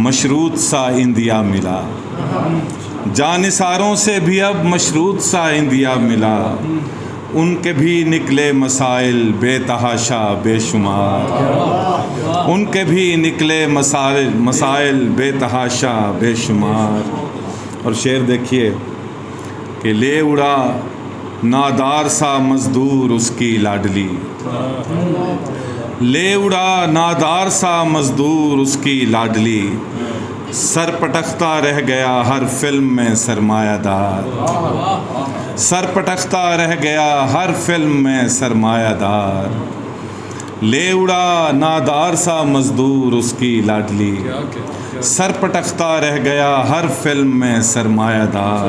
مشروط سا اندیا ملا، جانثاروں سے بھی اب مشروط سا اندیا ملا، ان کے بھی نکلے مسائل بے تحاشا بے شمار، ان کے بھی نکلے مسائل بے تحاشا بے شمار۔ اور شعر دیکھیے کہ لے اڑا نادار سا مزدور اس کی لاڈلی، لے اڑا نادار سا مزدور اس کی لاڈلی، سر پٹکتا رہ گیا ہر فلم میں سرمایہ دار، سر پٹکتا رہ گیا ہر فلم میں سرمایہ دار، لے اڑا نادار سا مزدور اس کی لاڈلی، سر پٹکتا رہ گیا ہر فلم میں سرمایہ دار۔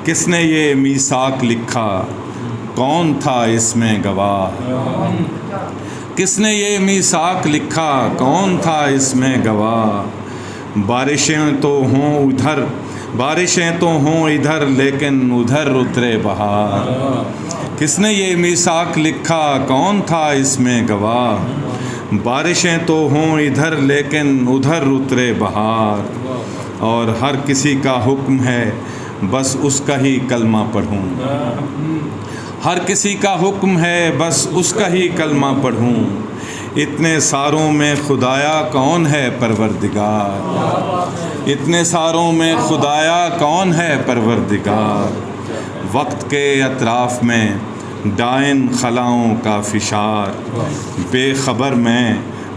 کس نے یہ میثاق لکھا کون تھا اس میں گواہ، کس نے یہ میثاق لکھا کون تھا اس میں گواہ، بارشیں تو ہوں ادھر، بارشیں تو ہوں ادھر لیکن ادھر اترے بہار، کس نے یہ میثاق لکھا کون تھا اس میں گواہ، بارشیں تو ہوں ادھر لیکن ادھر اترے بہار، اور ہر کسی کا حکم ہے بس اس کا ہی کلمہ پڑھوں، ہر کسی کا حکم ہے بس اس کا ہی کلمہ پڑھوں، اتنے ساروں میں خدایا کون ہے پروردگار، اتنے ساروں میں خدایا کون ہے پروردگار، وقت کے اطراف میں ڈائن خلاؤں کا فشار، بے خبر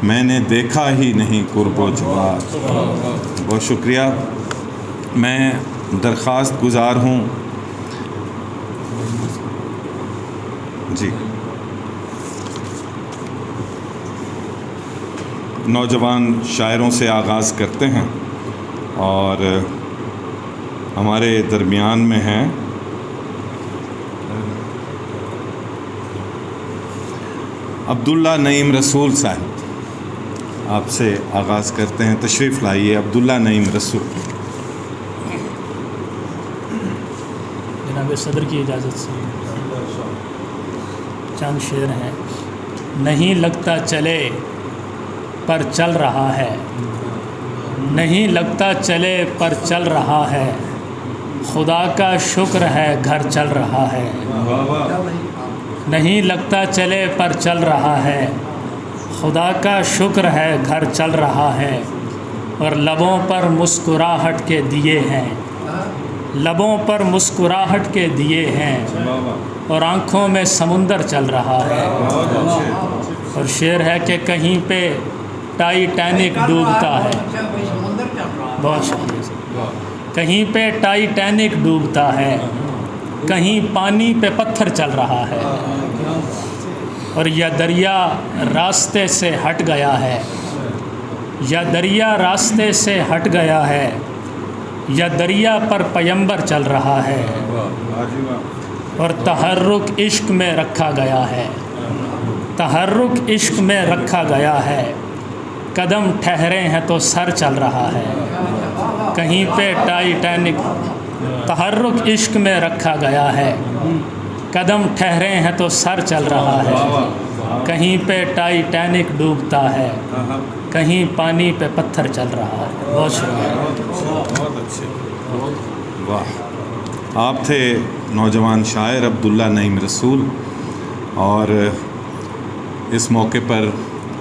میں نے دیکھا ہی نہیں قرب و جوار۔ بہت شکریہ۔ میں درخواست گزار ہوں جی نوجوان شاعروں سے آغاز کرتے ہیں، اور ہمارے درمیان میں ہیں عبداللہ نعیم رسول صاحب۔ آپ سے آغاز کرتے ہیں، تشریف لائیے عبداللہ نعیم رسول۔ جناب صدر کی اجازت سے چند شعر ہیں۔ نہیں لگتا چلے پر چل رہا ہے، نہیں لگتا چلے پر چل رہا ہے، خدا کا شکر ہے گھر چل رہا ہے، نہیں لگتا چلے پر چل رہا ہے، خدا کا شکر ہے گھر چل رہا ہے، اور لبوں پر مسکراہٹ کے دیے ہیں، لبوں پر مسکراہٹ کے دیے ہیں، اور آنکھوں میں سمندر چل رہا ہے۔ اور شعر ہے کہ کہیں پہ ٹائٹینک ڈوبتا ہے، بہت شکریہ، کہیں پہ ٹائٹینک ڈوبتا ہے، کہیں پانی پہ پتھر چل رہا ہے، اور یا دریا راستے سے ہٹ گیا ہے، یا دریا راستے سے ہٹ گیا ہے، یا دریا پر پیمبر چل رہا ہے، اور تحرک عشق میں رکھا گیا ہے، تحرک عشق میں رکھا گیا ہے، قدم ٹھہرے ہیں تو سر چل رہا ہے، کہیں پہ ٹائٹینک، تحرک عشق میں رکھا گیا ہے، قدم ٹھہرے ہیں تو سر چل رہا ہے، کہیں پہ ٹائٹینک ڈوبتا ہے، کہیں پانی پہ پتھر چل رہا ہے۔ بہت شکریہ۔ بہت اچھے، واہ۔ آپ تھے نوجوان شاعر عبداللہ نعیم رسول، اور اس موقع پر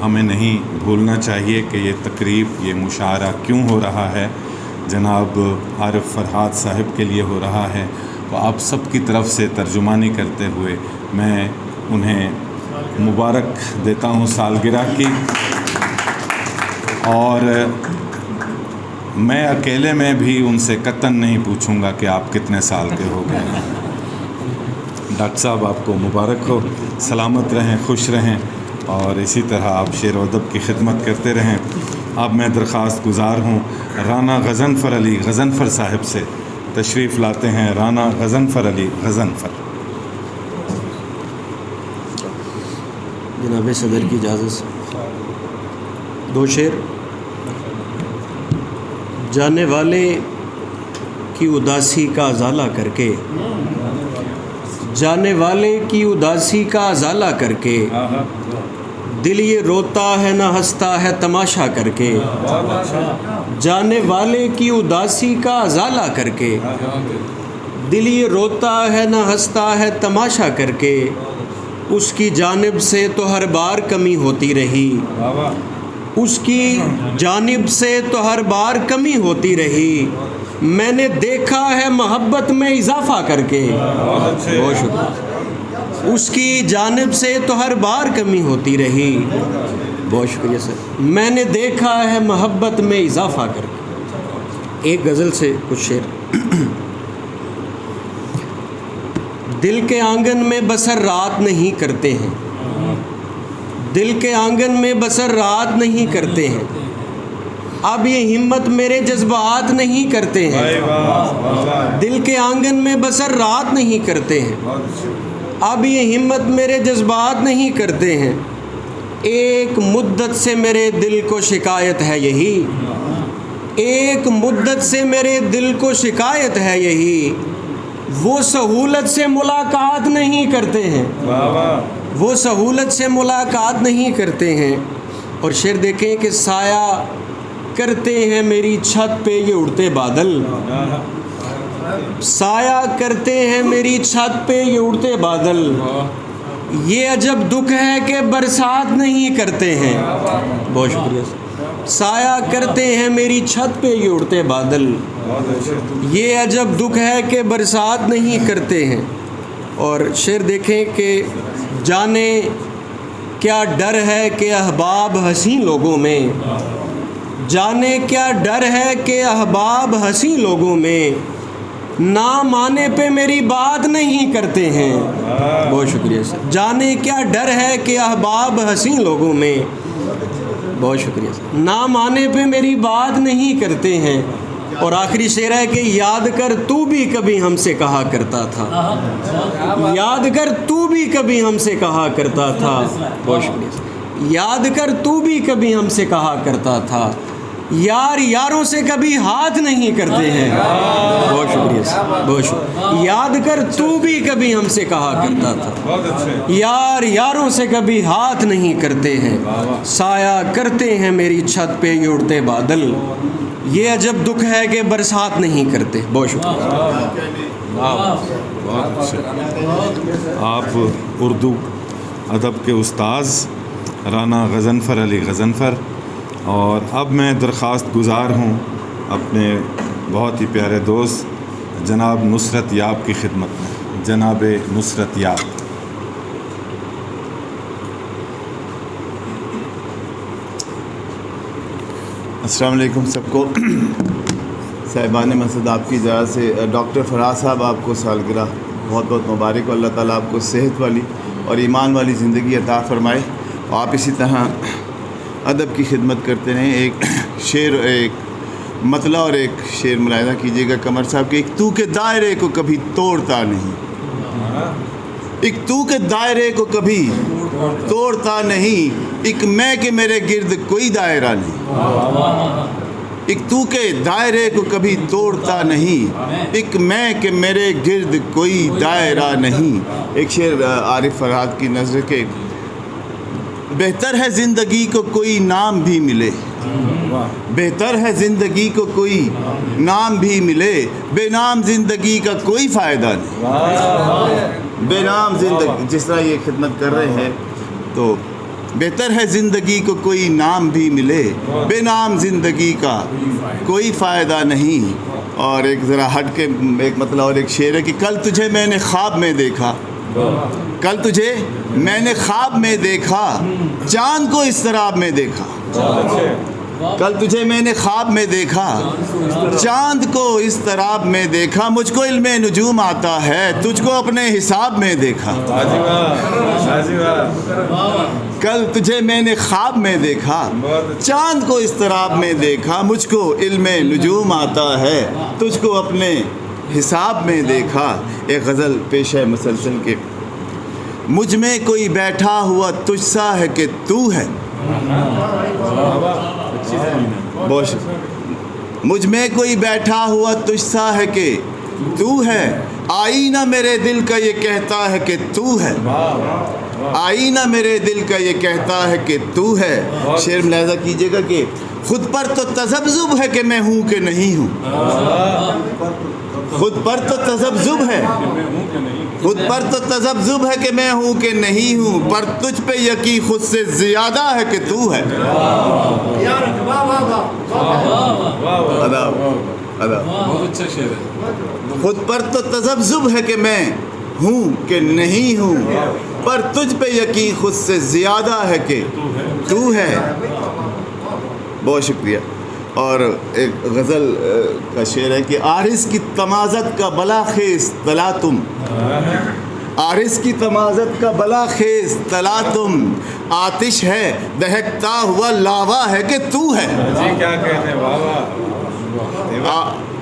ہمیں نہیں بھولنا چاہیے کہ یہ تقریب، یہ مشاعرہ کیوں ہو رہا ہے، جناب عارف فرحات صاحب کے لیے ہو رہا ہے۔ تو آپ سب کی طرف سے ترجمانی کرتے ہوئے میں انہیں مبارک دیتا ہوں سالگرہ کی، اور میں اکیلے میں بھی ان سے قطعاً نہیں پوچھوں گا کہ آپ کتنے سال کے ہو گئے ہیں۔ ڈاکٹر صاحب آپ کو مبارک ہو، سلامت رہیں، خوش رہیں، اور اسی طرح آپ شعر و ادب کی خدمت کرتے رہیں۔ اب میں درخواست گزار ہوں رانا غضنفر علی غضنفر صاحب سے، تشریف لاتے ہیں رانا غضنفر علی غضنفر۔ جناب صدر کی اجازت سے دو شعر۔ جانے والے کی اداسی کا ازالہ کر کے، جانے والے کی اداسی کا ازالہ کر کے، دل یہ روتا ہے نہ ہنستا ہے تماشا کر کے، جانے والے کی اداسی کا ازالہ کر کے، دل یہ روتا ہے نہ ہنستا ہے تماشا کر کے، اس کی جانب سے تو ہر بار کمی ہوتی رہی، اس کی جانب سے تو ہر بار کمی ہوتی رہی، میں نے دیکھا ہے محبت میں اضافہ کر کے، بہت شکریہ، اس کی جانب سے تو ہر بار کمی ہوتی رہی، بہت شکریہ سر، میں نے دیکھا ہے محبت میں اضافہ کر کے۔ ایک غزل سے کچھ شعر۔ دل کے آنگن میں بسر رات نہیں کرتے ہیں، دل کے آنگن میں بسر رات نہیں کرتے ہیں، اب یہ ہمت میرے جذبات نہیں کرتے ہیں، دل کے آنگن میں بسر رات نہیں کرتے ہیں، اب یہ ہمت میرے جذبات نہیں کرتے ہیں، ایک مدت سے میرے دل کو شکایت ہے یہی، ایک مدت سے میرے دل کو شکایت ہے یہی، وہ سہولت سے ملاقات نہیں کرتے ہیں، وہ سہولت سے ملاقات نہیں کرتے ہیں۔ اور شعر دیکھیں کہ سایہ کرتے ہیں میری چھت پہ یہ اڑتے بادل، سایہ کرتے ہیں میری چھت پہ یہ اڑتے بادل، یہ عجب دکھ ہے کہ برسات نہیں کرتے ہیں، بہت شکریہ، سایہ کرتے ہیں میری چھت پہ یہ اڑتے بادل، یہ عجب دکھ ہے کہ برسات نہیں کرتے ہیں۔ اور شعر دیکھیں کہ جانے کیا ڈر ہے کہ احباب حسین لوگوں میں، جانے کیا ڈر ہے کہ احباب حسین لوگوں میں، نام آنے پہ میری بات نہیں کرتے ہیں، بہت شکریہ سر، جانے کیا ڈر ہے کہ احباب حسین لوگوں میں، بہت شکریہ سر، نام آنے پہ میری بات نہیں کرتے ہیں۔ اور آخری شعر ہے کہ یاد کر تو بھی کبھی ہم سے کہا کرتا تھا، یاد کر تو بھی کبھی ہم سے کہا کرتا تھا، بہت شکریہ سر، یاد کر تو بھی کبھی ہم سے کہا کرتا تھا، یار یاروں سے کبھی ہاتھ نہیں کرتے ہیں، بہت شکریہ سر، بہت شکریہ، یاد کر تو بھی کبھی ہم سے کہا کرتا تھا، یار یاروں سے کبھی ہاتھ نہیں کرتے ہیں، سایہ کرتے ہیں میری چھت پہ یہ اڑتے بادل، یہ عجب دکھ ہے کہ برسات نہیں کرتے، بہت شکریہ۔ بہت اچھا، آپ اردو ادب کے استاذ رانا غضنفر علی غضنفر، اور اب میں درخواست گزار ہوں اپنے بہت ہی پیارے دوست جناب نصرت یاب کی خدمت میں، جناب نصرت یاب۔ السلام علیکم سب کو۔ صاحبان مسجد آپ کی اجازت سے ڈاکٹر فراز صاحب آپ کو سالگرہ بہت بہت مبارک، اللہ تعالیٰ آپ کو صحت والی اور ایمان والی زندگی عطا فرمائے، اور آپ اسی طرح ادب کی خدمت کرتے رہیں۔ ایک شعر، ایک مطلع اور ایک شعر ملاحظہ کیجیے گا قمر صاحب کہ ایک تو کے دائرے کو کبھی توڑتا نہیں، ایک تو کے دائرے کو کبھی توڑتا نہیں، ایک میں کہ میرے گرد کوئی دائرہ نہیں، ایک تو کے دائرے کو کبھی توڑتا نہیں، ایک میں کہ میرے گرد کوئی دائرہ نہیں۔ ایک شعر عارف فرحات کی نظر کے بہتر ہے زندگی کو کوئی نام بھی ملے، بہتر ہے زندگی کو کوئی نام بھی ملے، بے نام زندگی کا کوئی فائدہ نہیں، بے نام زندگی، جس طرح یہ خدمت کر رہے ہیں تو بہتر ہے زندگی کو کوئی نام بھی ملے، بے نام زندگی کا کوئی فائدہ نہیں۔ اور ایک ذرا ہٹ کے ایک مطلب اور ایک شعر ہے کہ کل تجھے میں نے خواب میں دیکھا، کل تجھے میں نے خواب میں دیکھا، چاند کو اس طرح میں دیکھا، کل تجھے میں نے خواب میں دیکھا، چاند کو اس طرح میں دیکھا، مجھ کو علم نجوم آتا ہے، تجھ کو اپنے حساب میں دیکھا، کل تجھے میں نے خواب میں دیکھا، چاند کو اس طرح میں دیکھا، مجھ کو علم نجوم آتا ہے، تجھ کو اپنے حساب میں دیکھا۔ ایک غزل پیش ہے مسلسل کے، مجھ میں کوئی بیٹھا ہوا تجھ سا ہے کہ تو ہے، مجھ میں کوئی بیٹھا ہوا تجھ سا ہے کہ تو ہے، آئینہ میرے دل کا یہ کہتا ہے کہ تو ہے، آئینہ میرے دل کا یہ کہتا ہے کہ تو ہے. شعر ملاحظہ کیجئے گا کہ خود پر تو تذبذب ہے کہ میں ہوں کہ نہیں ہوں. خود پر تو تذبذب ہے، خود پر تو تذبذب ہے کہ میں ہوں کہ نہیں ہوں، پر تجھ پہ یقین خود سے زیادہ ہے کہ تو ہے. خود پر تو تذبذب ہے کہ میں ہوں کہ نہیں ہوں، پر تجھ پہ یقین خود سے زیادہ ہے کہ تو ہے. بہت شکریہ. اور ایک غزل کا شعر ہے کہ عارض کی تمازت کا بلا خیز تلا تم، عارض کی تمازت کا بلا خیز تلا تم، آتش ہے دہکتا ہوا لاوا ہے کہ تو ہے. کیا کہتے ہیں بابا.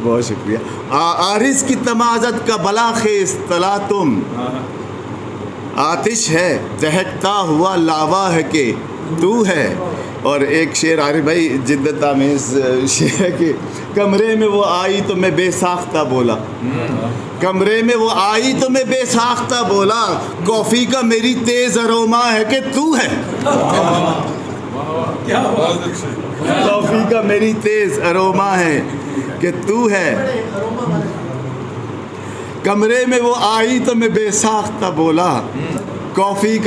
بہت شکریہ. عارض کی تمازت کا بلا خیز تلا تم، آتش ہے دہکتا ہوا لاوا ہے کہ تو ہے. اور ایک شعر عارف بھائی جدت آمیز شعر ہے کہ کمرے میں وہ آئی تو میں بے ساختہ بولا، کمرے میں وہ آئی تو میں بے ساختہ بولا، کافی کا میری تیز اروما ہے کہ تو ہے. کافی کا میری تیز اروما ہے کہ تو ہے. کمرے میں وہ آئی تو میں بے ساختہ بولا، کافی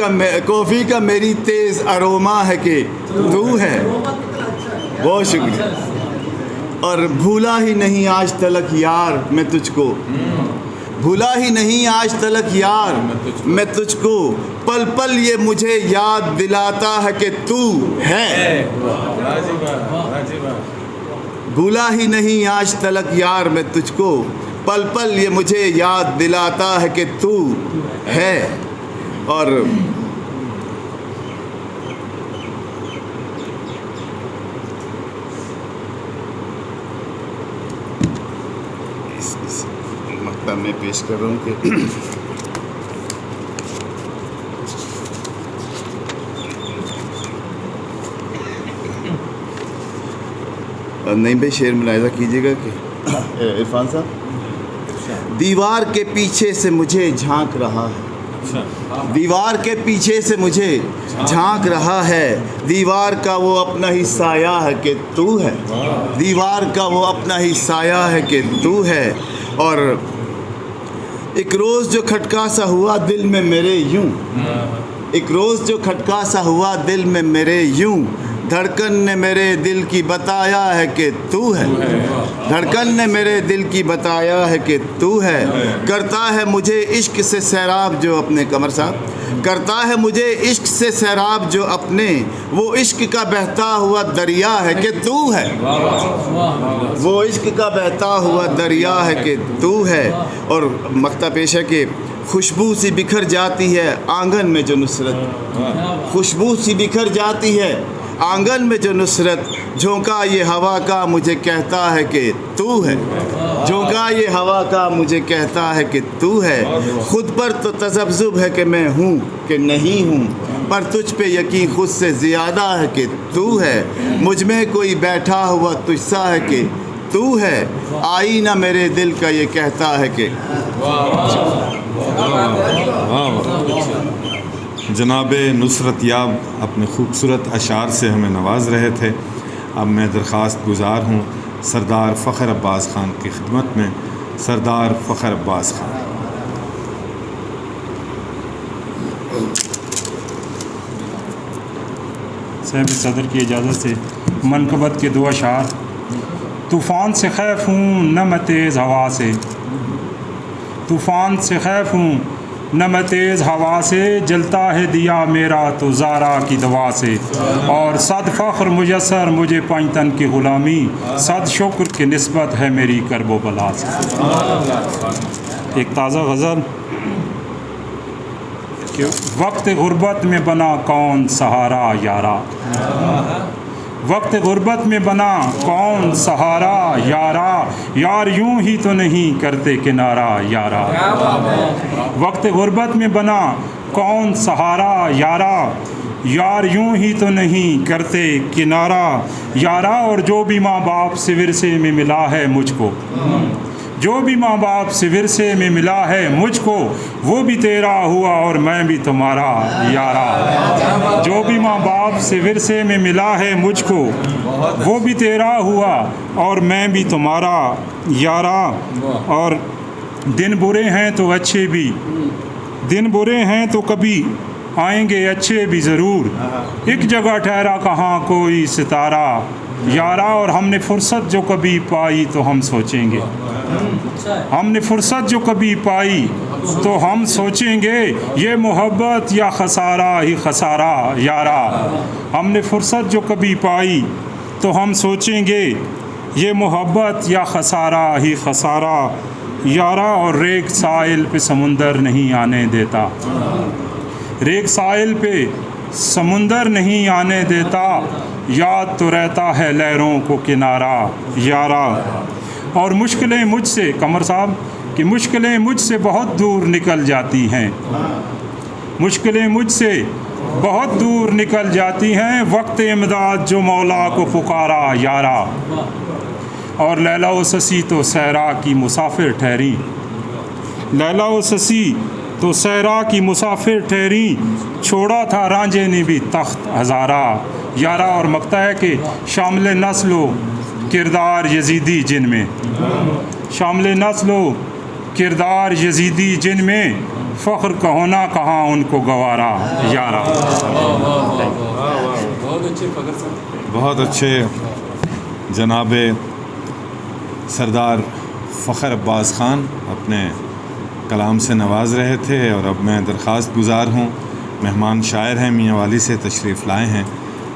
کا میری تیز اروما ہے کہ تو ہے. بہت شکریہ. اور بھولا ہی نہیں آج تلک یار میں تجھ کو، بھولا ہی نہیں آج تلک یار میں تجھ کو، پل پل یہ مجھے یاد دلاتا ہے کہ تو ہے. بھولا ہی نہیں آج تلک یار میں تجھ کو، پل پل یہ مجھے یاد دلاتا ہے کہ تو ہے. اور اس مکتب میں پیش کر رہا ہوں کہ نہیں بھائی شعر ملاحظہ کیجیے گا کہ عرفان صاحب، دیوار کے پیچھے سے مجھے جھانک رہا ہے، دیوار کے پیچھے سے مجھے جھانک رہا ہے، دیوار کا وہ اپنا ہی سایہ ہے کہ تو ہے، دیوار کا وہ اپنا ہی سایہ ہے کہ تو ہے. اور ایک روز جو کھٹکا سا ہوا دل میں میرے یوں، ایک روز جو کھٹکا سا ہوا دل میں میرے یوں، دھڑکن نے میرے دل کی بتایا ہے کہ تو ہے، دھڑکن نے میرے دل کی بتایا ہے کہ تو ہے. کرتا ہے مجھے عشق سے سیراب جو اپنے، قمر صاحب، کرتا ہے مجھے عشق سے سیراب جو اپنے، وہ عشق کا بہتا ہوا دریا ہے کہ تو ہے، وہ عشق کا بہتا ہوا دریا ہے کہ تو ہے. اور مقطع پیش ہے کہ خوشبو سی بکھر جاتی ہے آنگن میں جو نصرت، خوشبو سی بکھر جاتی ہے آنگن میں جو نصرت، جھونکا یہ ہوا کا مجھے کہتا ہے کہ تو ہے، جھونکا یہ ہوا کا مجھے کہتا ہے کہ تو ہے. خود پر تو تذبذب ہے کہ میں ہوں کہ نہیں ہوں، پر تجھ پہ یقین خود سے زیادہ ہے کہ تو ہے. مجھ میں کوئی بیٹھا ہوا تجھ سا ہے کہ تو ہے، آئینہ میرے دل کا یہ کہتا ہے کہ. جناب نصرت یاب اپنے خوبصورت اشعار سے ہمیں نواز رہے تھے. اب میں درخواست گزار ہوں سردار فخر عباس خان کی خدمت میں. سردار فخر عباس خان. صاحب صدر کی اجازت سے منقبت کے 2 اشعار. طوفان سے خیف ہوں نہ میں تیز ہوا سے، طوفان سے خیف ہوں نہ میں تیز ہوا سے، جلتا ہے دیا میرا تو زارا کی دوا سے، اور صد فخر میسر مجھے پنجتن کی غلامی، صد شکر کی نسبت ہے میری کرب و بلا سے. ایک تازہ غزل کہ وقت غربت میں بنا کون سہارا یارا، وقت غربت میں بنا کون سہارا یارا، یار یوں ہی تو نہیں کرتے کنارہ یارا، وقت غربت میں بنا کون سہارا یارا، یار یوں ہی تو نہیں کرتے کنارہ یارا، اور جو بھی ماں باپ سے ورثے میں ملا ہے مجھ کو، جو بھی ماں باپ سے ورثے میں ملا ہے مجھ کو وہ بھی تیرا ہوا اور میں بھی تمہارا یارا۔ جو بھی ماں باپ سے ورثے میں ملا ہے مجھ کو وہ بھی تیرا ہوا اور میں بھی تمہارا یارا۔ اور دن برے ہیں تو اچھے بھی، دن برے ہیں تو کبھی آئیں گے اچھے بھی ضرور، ایک جگہ ٹھہرا کہاں کوئی ستارہ یارا۔ اور ہم نے فرصت جو کبھی پائی تو ہم سوچیں گے، ہم نے فرصت جو کبھی پائی تو ہم سوچیں گے یہ محبت یا خسارہ ہی خسارہ یارا۔ ہم نے فرصت جو کبھی پائی تو ہم سوچیں گے یہ محبت یا خسارہ ہی خسارہ یارا۔ اور ریگ ساحل پہ سمندر نہیں آنے دیتا، ریگ ساحل پہ سمندر نہیں آنے دیتا، یاد تو رہتا ہے لہروں کو کنارہ یارا۔ اور مشکلیں مجھ سے، قمر صاحب کہ مشکلیں مجھ سے بہت دور نکل جاتی ہیں، مشکلیں مجھ سے بہت دور نکل جاتی ہیں، وقت امداد جو مولا کو پکارا یارا۔ اور لیلا و سسی تو صحرا کی مسافر ٹھہری، لیلا و سسی تو صحرا کی مسافر ٹھہری، چھوڑا تھا رانجھے نے بھی تخت ہزارہ یارا۔ اور مکتا ہے کہ شامل نسل و کردار یزیدی جن میں، شامل نسل و کردار یزیدی جن میں، فخر کا ہونا کہاں ان کو گوارا یارا۔ بہت اچھے جناب سردار فخر عباس خان اپنے کلام سے نواز رہے تھے۔ اور اب میں درخواست گزار ہوں، مہمان شاعر ہیں میاں والی سے تشریف لائے ہیں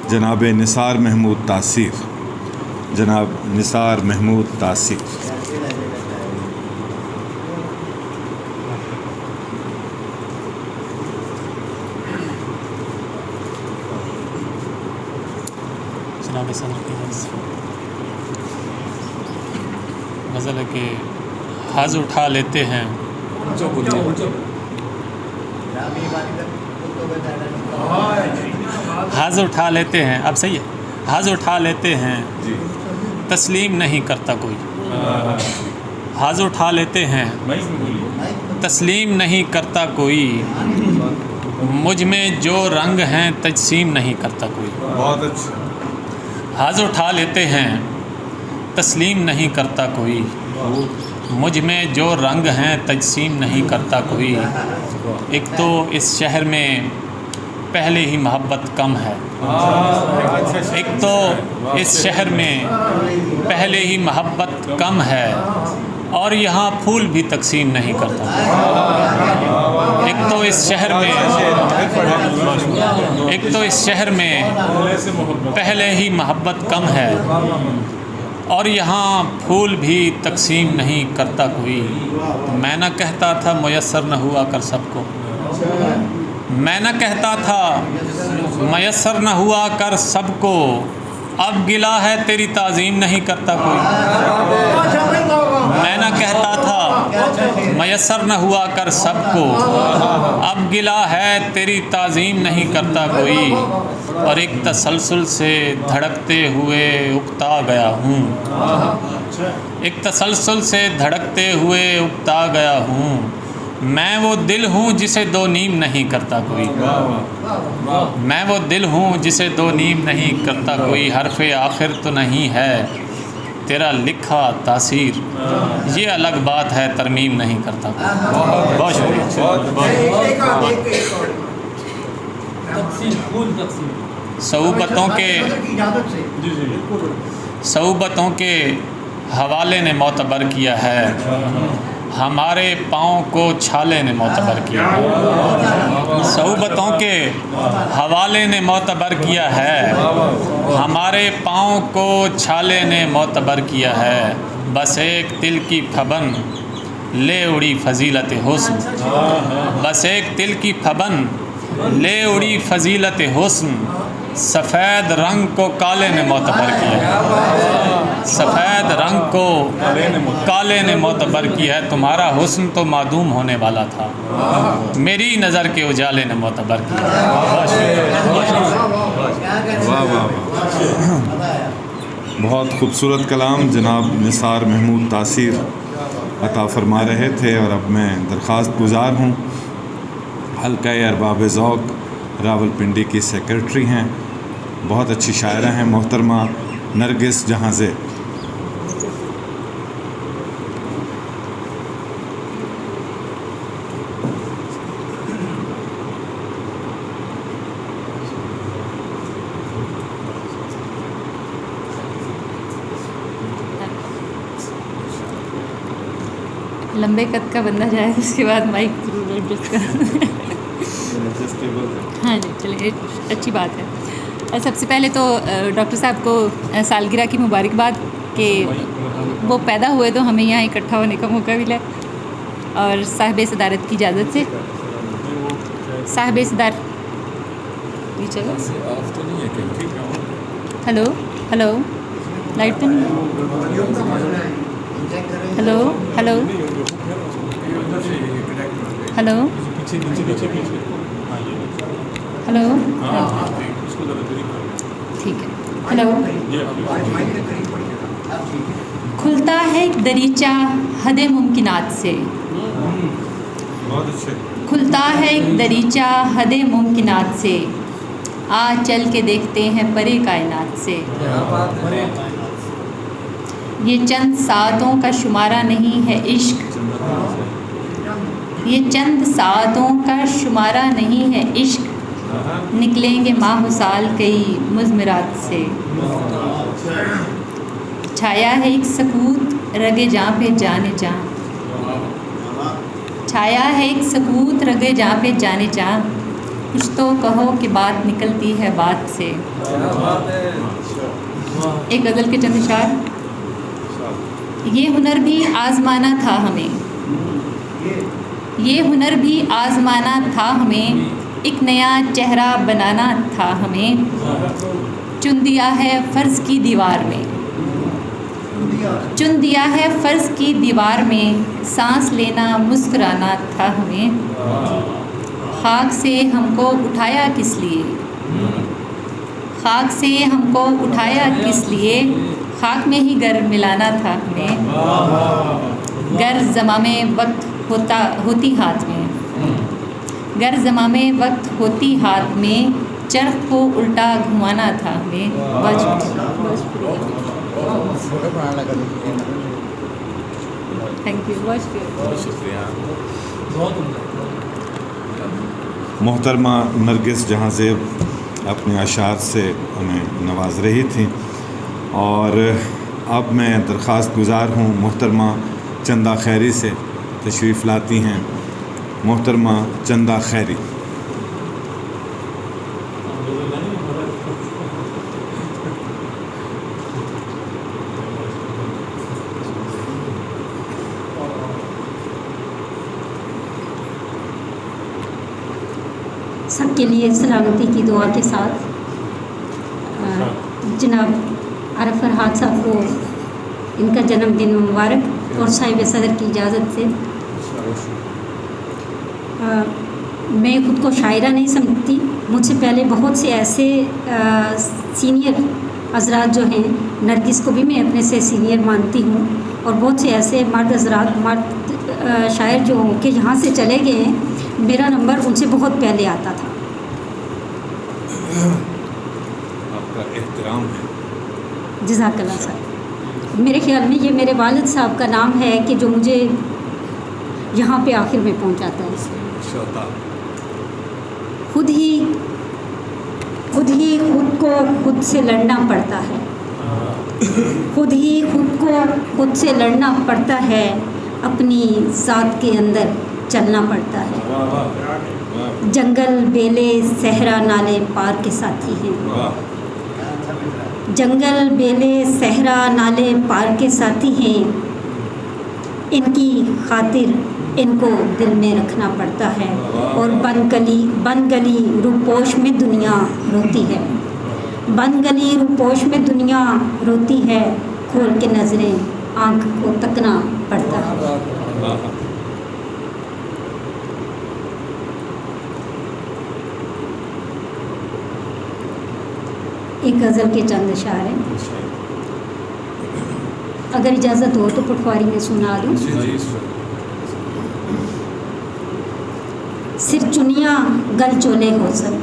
جناب نثار محمود تاثیر، جناب نثار محمود تاثیر۔ جناب صدر کی غزل ہے کہ حاض اٹھا لیتے ہیں، حاض اٹھا لیتے ہیں، اب صحیح ہے، حاض اٹھا لیتے ہیں تسلیم نہیں کرتا کوئی، حاض اٹھا لیتے ہیں تسلیم نہیں کرتا کوئی، مجھ میں جو رنگ ہیں تجسیم نہیں کرتا کوئی۔ بہت اچھا۔ حاض اٹھا لیتے ہیں تسلیم نہیں کرتا کوئی، مجھ میں جو رنگ ہیں تجسیم نہیں کرتا کوئی۔ ایک تو اس شہر میں پہلے ہی محبت کم ہے، ایک تو اس شہر میں پہلے ہی محبت کم ہے، اور یہاں پھول بھی تقسیم نہیں کرتا۔ ایک تو اس شہر میں، ایک تو اس شہر میں پہلے ہی محبت کم ہے، اور یہاں پھول بھی تقسیم نہیں کرتا کوئی۔ میں نہ کہتا تھا میسر نہ ہوا کر سب کو، میں نہ کہتا تھا میسر نہ ہوا کر سب کو، اب گلہ ہے تیری تعظیم نہیں کرتا کوئی۔ میں نہ کہتا تھا میسر نہ ہوا کر سب کو، اب گلہ ہے تیری تعظیم نہیں کرتا کوئی۔ اور ایک تسلسل سے دھڑکتے ہوئے اکتا گیا ہوں، ایک تسلسل سے دھڑکتے ہوئے اکتا گیا ہوں، میں وہ دل ہوں جسے دو نیم نہیں کرتا کوئی، میں وہ دل ہوں جسے دو نیم نہیں کرتا کوئی۔ حرف آخر تو نہیں ہے تیرا لکھا تاثیر، یہ الگ بات ہے ترمیم نہیں کرتا کوئی۔ بہت شکریہ۔ صعوبتوں کے حوالے نے معتبر کیا ہے، ہمارے پاؤں کو چھالے نے معتبر کیا ہے۔ صعوبتوں کے حوالے نے معتبر کیا ہے، ہمارے پاؤں کو چھالے نے معتبر کیا ہے۔ بس ایک دل کی پھبن لے اڑی فضیلت حسن، بس ایک دل کی پھبن لے اڑی فضیلت حسن، سفید رنگ کو کالے نے معتبر کیا، سفید رنگ کو کالے نے معتبر کیا ہے۔ تمہارا حسن تو معدوم ہونے والا تھا، میری نظر کے اجالے نے معتبر کیا۔ واہ واہ، بہت خوبصورت کلام جناب نثار محمود تاثیر عطا فرما رہے تھے، اور اب میں درخواست گزار ہوں، حلقہ ارباب ذوق راولپنڈی کی سیکرٹری ہیں، بہت اچھی شاعرہ ہیں، محترمہ نرگس جہاں زیب۔ لمبے قد کا بندہ جائے اس کے بعد مائک ضرور ایڈجسٹ کر۔ ہاں جی چلیے اچھی بات ہے۔ سب سے پہلے تو ڈاکٹر صاحب کو سالگرہ کی مبارکباد کہ وہ پیدا ہوئے تو ہمیں یہاں اکٹھا ہونے کا موقع ملا، اور صاحب صدارت کی اجازت سے صاحب صدارت چلو ہلو ہلو لائٹ تو نہیں، ہلو ہلو ہلو ہلو ٹھیک ہے، ہلو۔ کھلتا ہے ایک دریچہ حد ممکنات سے، کھلتا ہے ایک دریچہ حد ممکنات سے، آ چل کے دیکھتے ہیں پرے کائنات سے۔ یہ چند ساعتوں کا شمارہ نہیں ہے عشق، یہ چند ساعتوں کا شمارہ نہیں ہے عشق، نکلیں گے ماہ و سال کئی مضمرات سے۔ چھایا ہے ایک سکوت رگے جاں پہ جانے جاں، چھایا ہے ایک سکوت رگے جاں پہ جانے جاں، کچھ تو کہو کہ بات نکلتی ہے بات سے۔ ایک غزل کے چند اشعار۔ یہ ہنر بھی آزمانا تھا ہمیں، یہ ہنر بھی آزمانا تھا ہمیں، ایک نیا چہرہ بنانا تھا ہمیں، چن دیا ہے فرض کی دیوار میں، چن دیا ہے فرض کی دیوار میں، سانس لینا مسکرانا تھا ہمیں، خاک سے ہم کو اٹھایا کس لیے، خاک سے ہم کو اٹھایا کس لیے، خاک میں ہی گر ملانا تھا ہمیں، گر زمام وقت ہوتی ہاتھ میں، گر زمام وقت ہوتی ہاتھ میں، چرخ کو الٹا گھمانا تھا ہمیں۔ تھینک یو، بہت شکریہ۔ محترمہ نرگس جہاں زیب اپنے اشعار سے ہمیں نواز رہی تھیں، اور اب میں درخواست گزار ہوں محترمہ چندہ خیری سے، تشریف لاتی ہیں محترمہ چندہ خیری۔ سب کے لیے سلامتی کی دعا کے ساتھ جناب عارف فرحات صاحب کو ان کا جنم دن مبارک، اور صاحب صدر کی اجازت سے میں خود کو شاعرہ نہیں سمجھتی، مجھ سے پہلے بہت سے ایسے سینئر حضرات جو ہیں، نرگس کو بھی میں اپنے سے سینئر مانتی ہوں، اور بہت سے ایسے مرد حضرات، مرد شاعر جو کہ یہاں سے چلے گئے ہیں، میرا نمبر ان سے بہت پہلے آتا تھا۔ آپ کا احترام ہے۔ جزاک اللہ صاحب۔ میرے خیال میں یہ میرے والد صاحب کا نام ہے کہ جو مجھے یہاں پہ آخر میں پہنچاتا ہے۔ خود کو خود سے لڑنا پڑتا ہے، خود ہی خود کو خود سے لڑنا پڑتا ہے، اپنی ذات کے اندر چلنا پڑتا ہے۔ جنگل بیلے صحرا نالے پار کے ساتھی ہیں، جنگل بیلے صحرا نالے پار کے ساتھی ہیں، ان کی خاطر ان کو دل میں رکھنا پڑتا ہے، اور بند گلی روپوش میں دنیا روتی ہے، بند گلی روپوش میں دنیا روتی ہے، کھول کے نظریں آنکھ کو تکنا پڑتا ہے۔ ایک غزل کے چند اشعار ہیں۔ اگر اجازت ہو تو پٹواری میں سنا دوں. سر چنیاں گل چولے حسن،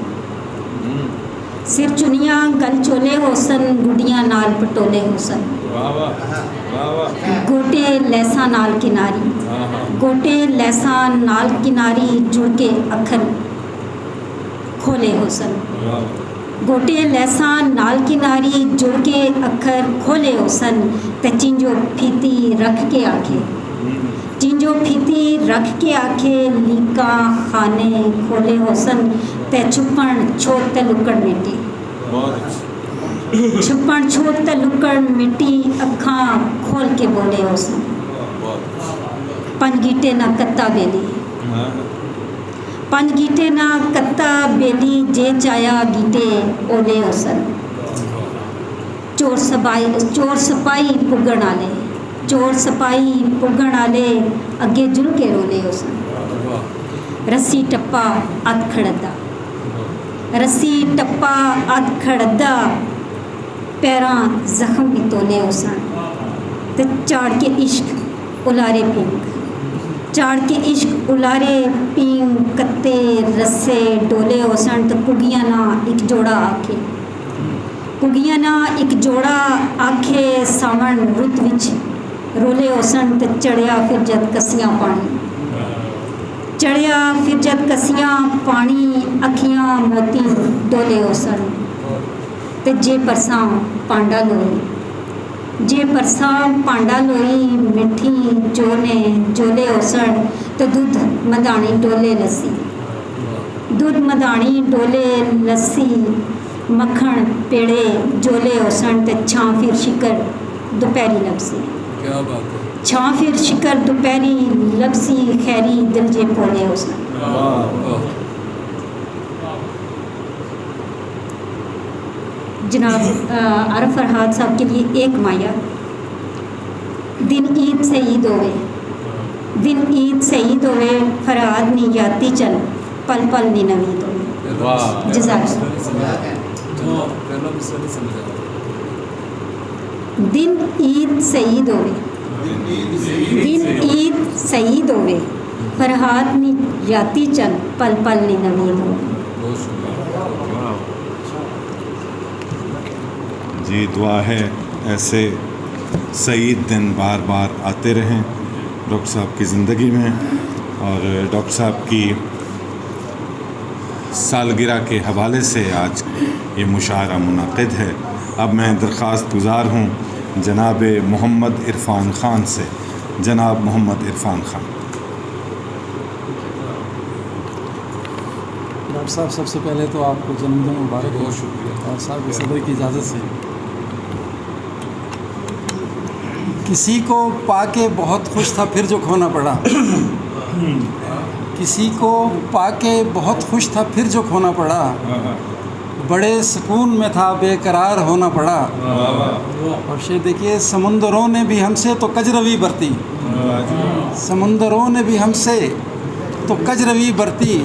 سر چنیاں گل چولے حسن، گڈیاں نال پٹولے حسن، گوٹے لیساں نال کناری، گوٹے لیساں نال کناری، جڑ کے اکھر کھولے حسن، گوٹے لیساں نال کناری، جڑ کے اکھر کھولے حسن، تے چنجو پھیتی رکھ کے آکھے، چنجو پھیتی رکھ کے آکھے، لیکاں خانے کھولے حسن، تے چھپن چھوت تے لکڑ مٹی، چھپن چھوت تے لکڑ مٹی، اکھاں کھول کے بولے حسن، پنج گیٹے نہ کتا بیلی، پنج گیٹے نہ کتا بیلی، جے چایا گیٹے اولے حسن، چور سپاہی پگن والے، چور سپاہی پگن والے، اگے جل کے رولے حسن، رسی ٹپا اد کھڑدا، رسی ٹپا اد کھڑدا، پیراں زخم بھی تولے حسن، تے چاڑ کے عشق الارے پینک، چاڑ کے عشق الارے پینگ، کتے رسے ڈولے حسن، تے کگیاں نہ ایک جوڑا آکھے، کگیاں نہ ایک جوڑا آکھے، ساون رت وچ رولے حسن، تے چڑھیا پھر جد کسیاں پانی، چڑھیا پھر جد کسیاں پانی، اکھیاں موتی ڈولے حسن، تے جے پرساں پانڈا لوئی، جے پرساں پانڈا لوئی، مٹھی چونے جولے حسن، تے دودھ مدانی ڈولے لسی، دودھ مدانی ڈولے لسی، مکھن پیڑے جولے حسن، تے چھاں پھر شکر دوپہری لبسی، چھاں پھر شکر دوپہری لبسی، خیری دل جے پولے حسن. جناب عارف فرحات صاحب کے لیے ایک مایا. دن عید سے عید ہوئے، دن عید سے عید ہوئے، فرحاد نی یاتی چل، پل پل نی نوید ہوئے. جزاک دن عید سے عید ہوئے، دن عید سے عید ہوئے، فرحاد نی یاتی چل، پل پل نی نوید ہوئے. جی دعا ہے ایسے سعید دن بار بار آتے رہیں ڈاکٹر صاحب کی زندگی میں. اور ڈاکٹر صاحب کی سالگرہ کے حوالے سے آج یہ مشاعرہ منعقد ہے. اب میں درخواست گزار ہوں جناب محمد عرفان خان سے. جناب محمد عرفان خان. ڈاکٹر صاحب سب سے پہلے تو آپ کو جنم دن مبارک. بہت شکریہ. اور صاحب صدر کی اجازت سے کسی کو پا کے بہت خوش تھا پھر جو کھونا پڑا، کسی کو پا کے بہت خوش تھا پھر جو کھونا پڑا، بڑے سکون میں تھا بے قرار ہونا پڑا. اور شعر دیکھیے، سمندروں نے بھی ہم سے تو کجروی برتی، سمندروں نے بھی ہم سے تو کجروی برتی،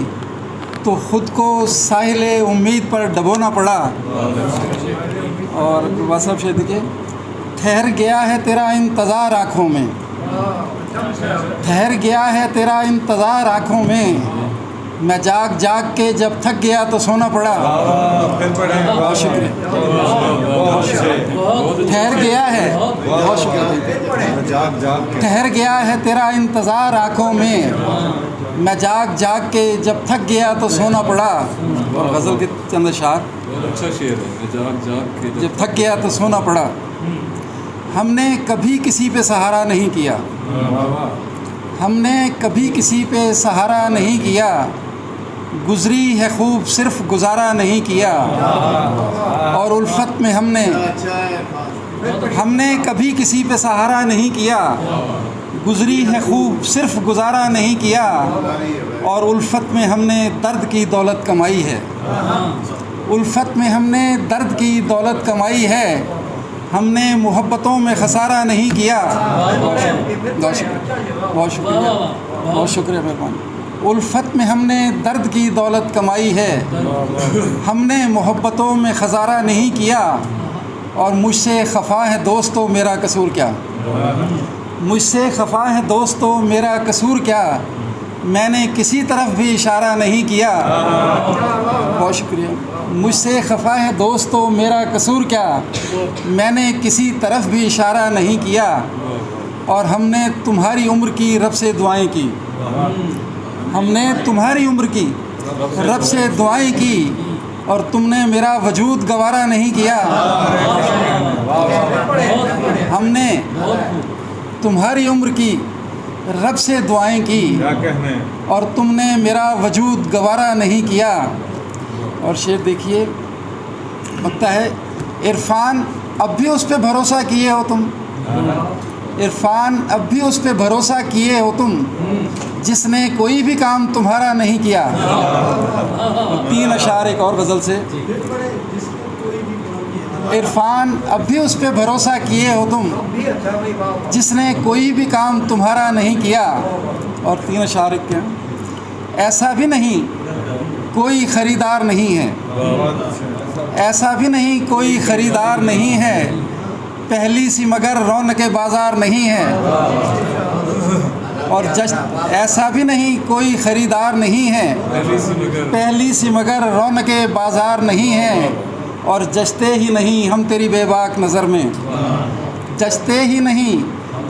تو خود کو ساحل امید پر ڈبونا پڑا. اور صاحب شعر دیکھیے، ٹھہر گیا ہے تیرا انتظار آنکھوں میں، ٹھہر گیا ہے تیرا انتظار آنکھوں میں، میں جاگ جاگ کے جب تھک گیا تو سونا پڑا. بہت شکریہ. ٹھہر گیا ہے، بہت شکریہ. ٹھہر گیا ہے تیرا انتظار آنکھوں میں، میں جاگ جاگ کے جب تھک گیا تو سونا پڑا. اور غزل کے چند اشعار. اچھا شعر ہے، جاگ جاگ کے جب تھک گیا تو سونا پڑا. ہم نے کبھی کسی پہ سہارا نہیں کیا، ہم نے کبھی کسی پہ سہارا نہیں کیا، گزری ہے خوب صرف گزارا نہیں کیا. اور الفت میں ہم نے کبھی کسی پہ سہارا نہیں کیا، گزری ہے خوب صرف گزارا نہیں کیا. اور الفت میں ہم نے درد کی دولت کمائی ہے، الفت میں ہم نے درد کی دولت کمائی ہے، ہم نے محبتوں میں خسارہ نہیں کیا. بہت شکریہ، بہت شکریہ، بہت شکریہ مہربانی. الفت میں ہم نے درد کی دولت کمائی ہے، ہم نے محبتوں میں خسارہ نہیں کیا. اور مجھ سے خفا ہے دوستو میرا قصور کیا. مجھ سے خفا ہے دوستو میرا قصور کیا، میں نے کسی طرف بھی اشارہ نہیں کیا۔ بہت شکریہ۔ مجھ سے خفا ہے دوستو میرا قصور کیا، میں نے کسی طرف بھی اشارہ نہیں کیا، اور ہم نے تمہاری عمر کی رب سے دعائیں کی، ہم نے تمہاری عمر کی رب سے دعائیں کی، اور تم نے میرا وجود گوارا نہیں کیا۔ ہم نے تمہاری عمر کی رب سے دعائیں کی، اور تم نے میرا وجود گوارا نہیں کیا۔ اور شعر دیکھیے، لگتا ہے عرفان اب بھی اس پہ بھروسہ کیے ہو تم، عرفان اب بھی اس پہ بھروسہ کیے ہو تم، جس نے کوئی بھی کام تمہارا نہیں کیا۔ 3 اشعار ایک اور غزل سے۔ عرفان اب بھی اس پہ بھروسہ کیے ہو تم، جس نے کوئی بھی کام تمہارا نہیں کیا، اور 3 اشعار کے۔ ایسا بھی نہیں کوئی خریدار نہیں ہے، ایسا بھی نہیں کوئی خریدار نہیں ہے، پہلی سی مگر رونق بازار نہیں ہے۔ اور ایسا بھی نہیں کوئی خریدار نہیں ہے، پہلی سی مگر رونق بازار نہیں ہے، اور جچتے ہی نہیں ہم تیری بے باک نظر میں، جچتے ہی نہیں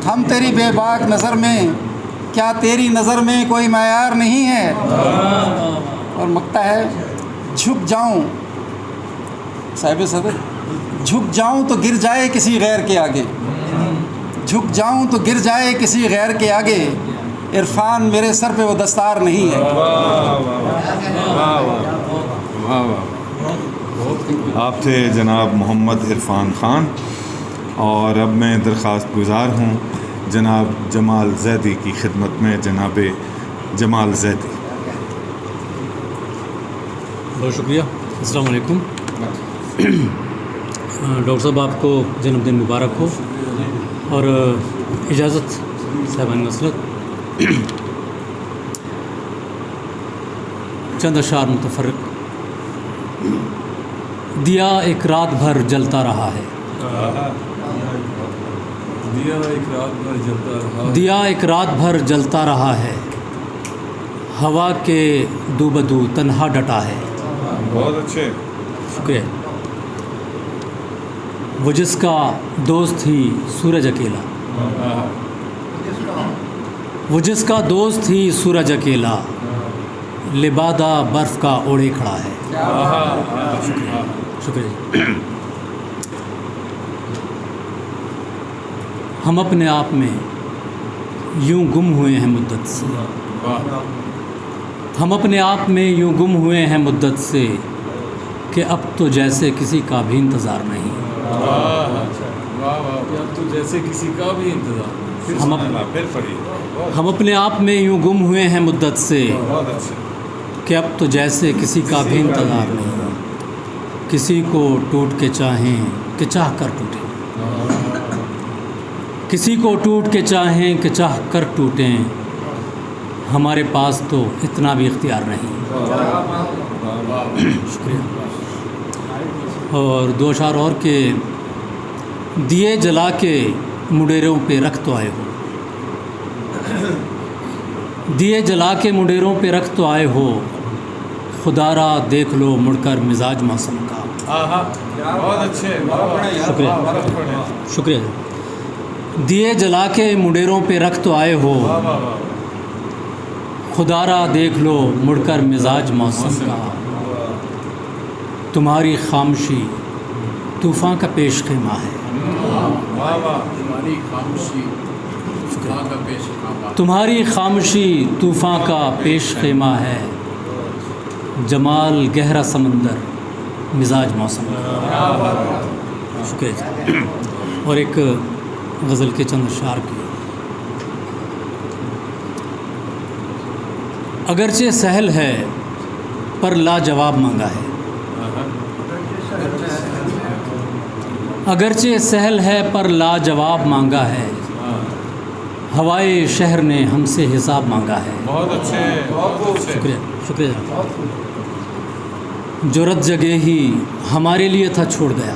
ہم تیری بے باک نظر میں، کیا تیری نظر میں کوئی معیار نہیں ہے۔ اور مکتا ہے جھک جاؤں، صاحب صدر جھک جاؤں تو گر جائے کسی غیر کے آگے، جھک جاؤں تو گر جائے کسی غیر کے آگے، عرفان میرے سر پہ وہ دستار نہیں ہے۔ آپ تھے جناب محمد عرفان خان، اور اب میں درخواست گزار ہوں جناب جمال زیدی کی خدمت میں۔ جناب جمال زیدی۔ بہت شکریہ، السلام علیکم۔ ڈاکٹر صاحب آپ کو جنم دن مبارک ہو، اور اجازت صاحبان مسلط چند اشعار متفرق۔ دیا ایک رات بھر جلتا رہا ہے، دیا ایک رات بھر جلتا رہا ہے، ہوا کے دو بدو تنہا ڈٹا ہے۔ بہت اچھے، شکریہ۔ وہ جس کا دوست ہی سورج اکیلا، وہ جس کا دوست ہی سورج اکیلا، لبادہ برف کا اوڑھے کھڑا ہے۔ شکریہ۔ ہم اپنے آپ میں یوں گم ہوئے ہیں مدت سے، ہم اپنے آپ میں یوں گم ہوئے ہیں مدت سے، کہ اب تو جیسے کسی کا بھی انتظار نہیں۔ اب تو جیسے کسی کا بھی انتظار۔ ہم اپنے آپ میں یوں گم ہوئے ہیں مدت سے، کہ اب تو جیسے کسی کا بھی انتظار نہیں۔ کسی کو ٹوٹ کے چاہیں کہ چاہ کر ٹوٹیں، کسی کو ٹوٹ کے چاہیں کہ چاہ کر ٹوٹیں، ہمارے پاس تو اتنا بھی اختیار نہیں۔ شکریہ۔ اور 2 اشعار اور کہ دیے جلا کے مڈیروں پہ رکھ تو آئے ہو، دیے جلا کے مڈیروں پہ رکھ تو آئے ہو، خدا را دیکھ لو مڑ کر مزاج موسم کا۔ بہت اچھے، شکریہ، شکریہ۔ دیے جلا کے مڈیروں پہ رکھ تو آئے ہو، خدا را دیکھ لو مڑ کر مزاج موسم کا، تمہاری خاموشی طوفان کا پیش خیمہ ہے، تمہاری خاموشی طوفان کا پیش خیمہ ہے، جمال گہرا سمندر مزاج موسم کا۔ شکریہ۔ اور ایک غزل کے چند اشعار کی۔ اگرچہ سہل ہے پر لاجواب مانگا ہے، اگرچہ سہل ہے پر لاجواب مانگا ہے، ہوائے شہر نے ہم سے حساب مانگا ہے۔ بہت اچھے، شکریہ، شکریہ۔ جو رت جگہ ہی ہمارے لیے تھا چھوڑ گیا،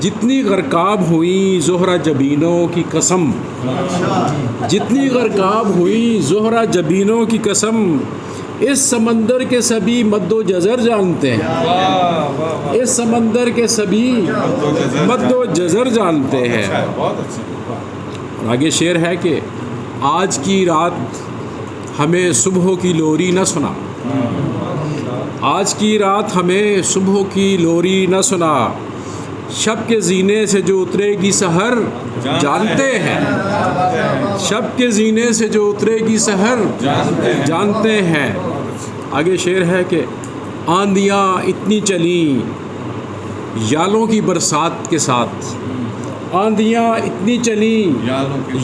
جتنی غرقاب ہوئیں زہرہ جبینوں کی قسم، جتنی غرقاب ہوئیں زہرہ جبینوں کی قسم، اس سمندر کے سبھی مد و جزر جانتے ہیں، اس سمندر کے سبھی مد و جزر جانتے ہیں۔ آگے شعر ہے کہ آج کی رات ہمیں صبح کی لوری نہ سنا، آج کی رات ہمیں صبح کی لوری نہ سنا، شب کے زینے سے جو اترے گی سحر جانتے ہیں، شب کے زینے سے جو اترے گی سحر جانتے ہیں۔ آگے شعر ہے کہ آندیاں اتنی چلیں یالوں کی برسات کے ساتھ، آندیاں اتنی چلیں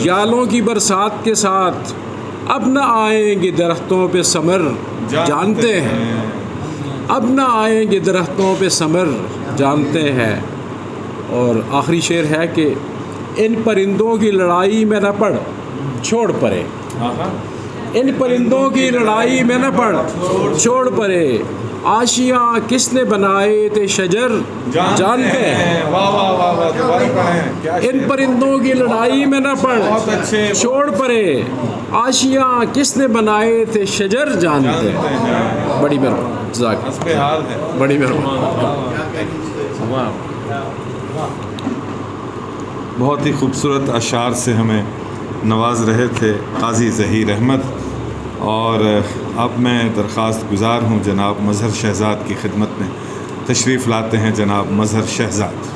یالوں کی برسات کے ساتھ، اب نہ آئیں گے درختوں پہ ثمر جانتے ہیں، اب نہ آئیں گے درختوں پہ ثمر جانتے ہیں۔ اور آخری شعر ہے کہ ان پرندوں کی لڑائی میں نہ پڑ چھوڑ پڑے، ان پرندوں کی لڑائی میں نہ پڑ چھوڑ پڑے، آشیاں کس نے بنائے تھے شجر جانتے ہیں، ان پرندوں کی لڑائی میں نہ پڑ چھوڑ پڑے، آشیاں کس نے بنائے تھے شجر جانتے ہیں۔ بڑی مہربانی، جزاک بڑی مہربانی۔ بہت ہی خوبصورت اشعار سے ہمیں نواز رہے تھے قاضی ظہیر احمد، اور اب میں درخواست گزار ہوں جناب مظہر شہزاد کی خدمت میں تشریف لاتے ہیں جناب مظہر شہزاد۔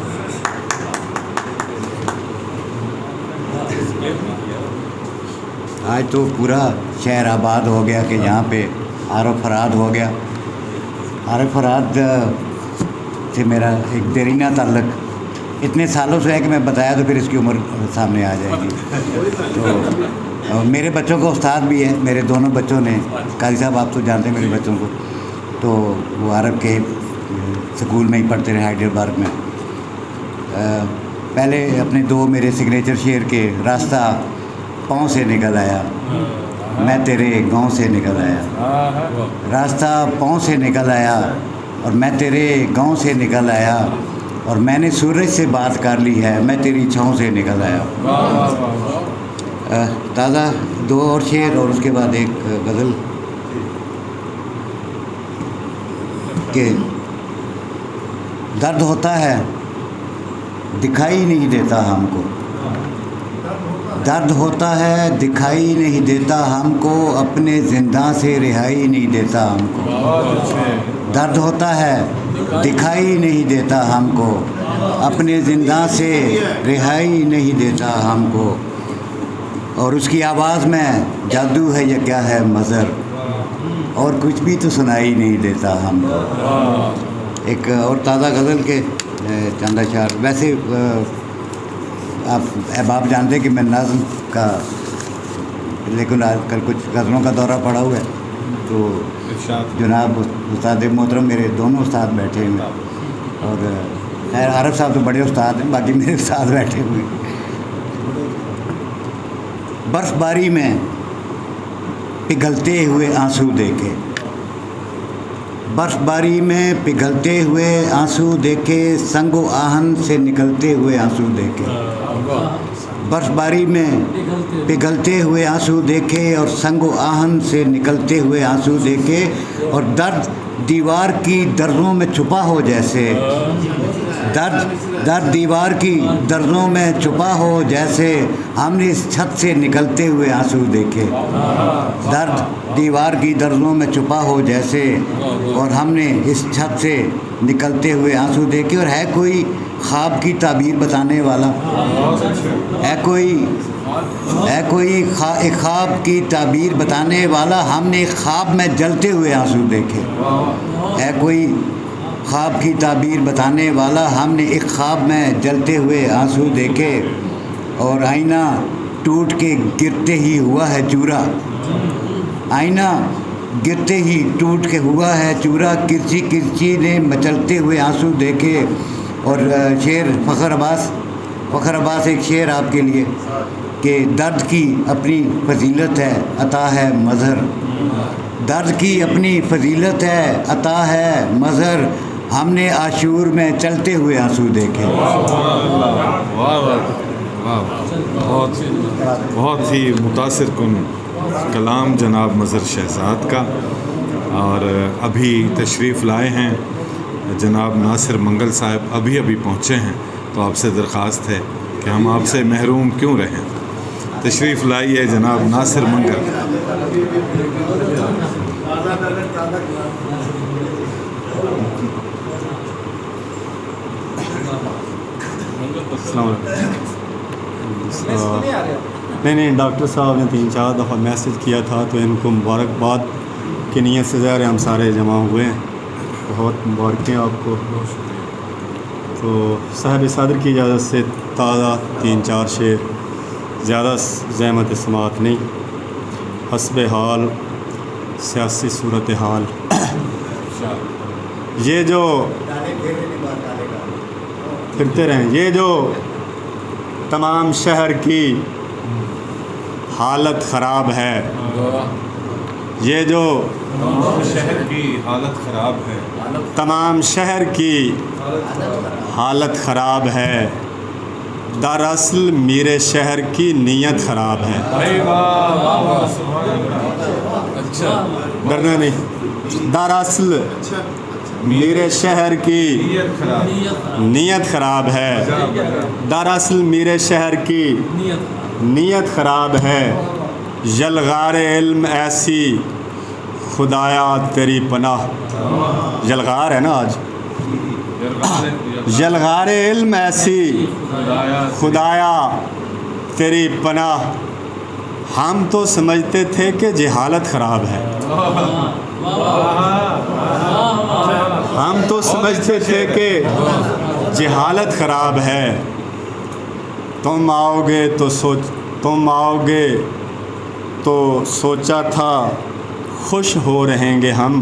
آج تو پورا شہر آباد ہو گیا کہ یہاں پہ عارف فراد ہو گیا۔ عارف فراد سے میرا ایک دیرینہ تعلق اتنے سالوں سے ہے کہ میں بتایا تو پھر اس کی عمر سامنے آ جائے گی۔ تو میرے بچوں کا استاد بھی ہے، میرے دونوں بچوں نے، قاضی صاحب آپ تو جانتے ہیں میرے بچوں کو، تو وہ عرب کے سکول میں ہی پڑھتے رہے ہائیڈلبرگ میں۔ پہلے اپنے دو میرے سگنیچر شعر کے، راستہ پاؤں سے نکل آیا میں تیرے گاؤں سے نکل آیا، راستہ پاؤں سے نکل آیا اور میں تیرے گاؤں سے نکل آیا، اور میں نے سورج سے بات کر لی ہے میں تیری چھاؤں سے نکل آیا۔ تازہ دو اور شعر اور اس کے بعد ایک غزل کہ درد ہوتا ہے دکھائی نہیں دیتا ہم کو، درد ہوتا ہے دکھائی نہیں دیتا ہم کو، اپنے زنداں سے رہائی نہیں دیتا ہم کو، درد ہوتا ہے دکھائی نہیں دیتا ہم کو، اپنے زنداں سے رہائی نہیں دیتا ہم کو، اور اس کی آواز میں جادو ہے یا کیا ہے مظہر، اور کچھ بھی تو سنائی نہیں دیتا ہم کو۔ ایک اور تازہ غزل کے چند اشعار، ویسے آپ احباب جانتے کہ میں نظم کا، لیکن آج کل کچھ غزلوں کا دورہ پڑا ہوا ہے، تو جناب استاد محترم میرے دونوں استاد بیٹھے ہوئے، اور خیر عارف صاحب تو بڑے استاد ہیں، باقی میرے استاد بیٹھے ہوئے۔ برف باری میں پگھلتے ہوئے آنسو دیکھے، برف باری میں پگھلتے ہوئے آنسو دیکھے، سنگ و آہن سے نکلتے ہوئے آنسو دیکھے، برف باری میں پگھلتے ہوئے آنسو دیکھے، اور سنگ و آہن سے نکلتے ہوئے آنسو دیکھے، اور درد دیوار کی درزوں میں چھپا ہو جیسے، درد دیوار کی درزوں میں چھپا ہو جیسے، ہم نے اس چھت سے نکلتے ہوئے آنسو دیکھے، درد دیوار کی درزوں میں چھپا ہو جیسے، اور ہم نے اس چھت سے نکلتے ہوئے آنسو دیکھے۔ اور ہے کوئی خواب کی تعبیر بتانے والا، ہے کوئی ایک خواب کی تعبیر بتانے والا، ہم نے ایک خواب میں جلتے ہوئے آنسو دیکھے، ہے کوئی خواب کی تعبیر بتانے والا، ہم نے ایک خواب میں جلتے ہوئے آنسو دیکھے، اور آئینہ ٹوٹ کے گرتے ہی ہوا ہے چورا، آئینہ گرتے ہی ٹوٹ کے ہوا ہے چورا، کرچی کرچی نے مچلتے ہوئے آنسو دیکھے۔ اور شعر فخر عباس ایک شعر آپ کے لیے کہ درد کی اپنی فضیلت ہے عطا ہے مظہر، درد کی اپنی فضیلت ہے عطا ہے مظہر، ہم نے عاشور میں چلتے ہوئے آنسو دیکھے۔ بہت ہی متاثر کن کلام جناب مظہر شہزاد کا، اور ابھی تشریف لائے ہیں جناب ناصر منگل صاحب، ابھی پہنچے ہیں، تو آپ سے درخواست ہے کہ ہم آپ سے محروم کیوں رہیں۔ تشریف لائیے جناب ناصر منگل۔ السلام علیکم۔ نہیں ڈاکٹر صاحب نے 3-4 دفعہ میسج کیا تھا، تو ان کو مبارکباد کی نیت سے ظاہر ہم سارے جمع ہوئے ہیں، بہت مبارکیں آپ کو۔ تو صاحب صدر کی اجازت سے تازہ 3-4 شعر، زیادہ زحمت سماعت نہیں، حسب حال سیاسی صورتحال۔ یہ جو پھرتے رہیں، یہ جو تمام شہر کی حالت خراب ہے، یہ جو شہر کی حالت خراب ہے، تمام شہر کی حالت خراب ہے، دراصل میرے شہر کی نیت خراب ہے۔ ڈرنا نہیں، دراصل میرے شہر کی نیت خراب ہے، دراصل میرے شہر کی نیت خراب ہے، یلغار علم ایسی خدایا تیری پناہ، یلغار ہے نا آج، یلغار علم ایسی خدایا تیری پناہ، ہم تو سمجھتے تھے کہ جہالت خراب ہے، ہم تو سمجھتے تھے کہ جہالت خراب ہے، تم آؤ گے تو سوچا تھا خوش ہو رہیں گے ہم،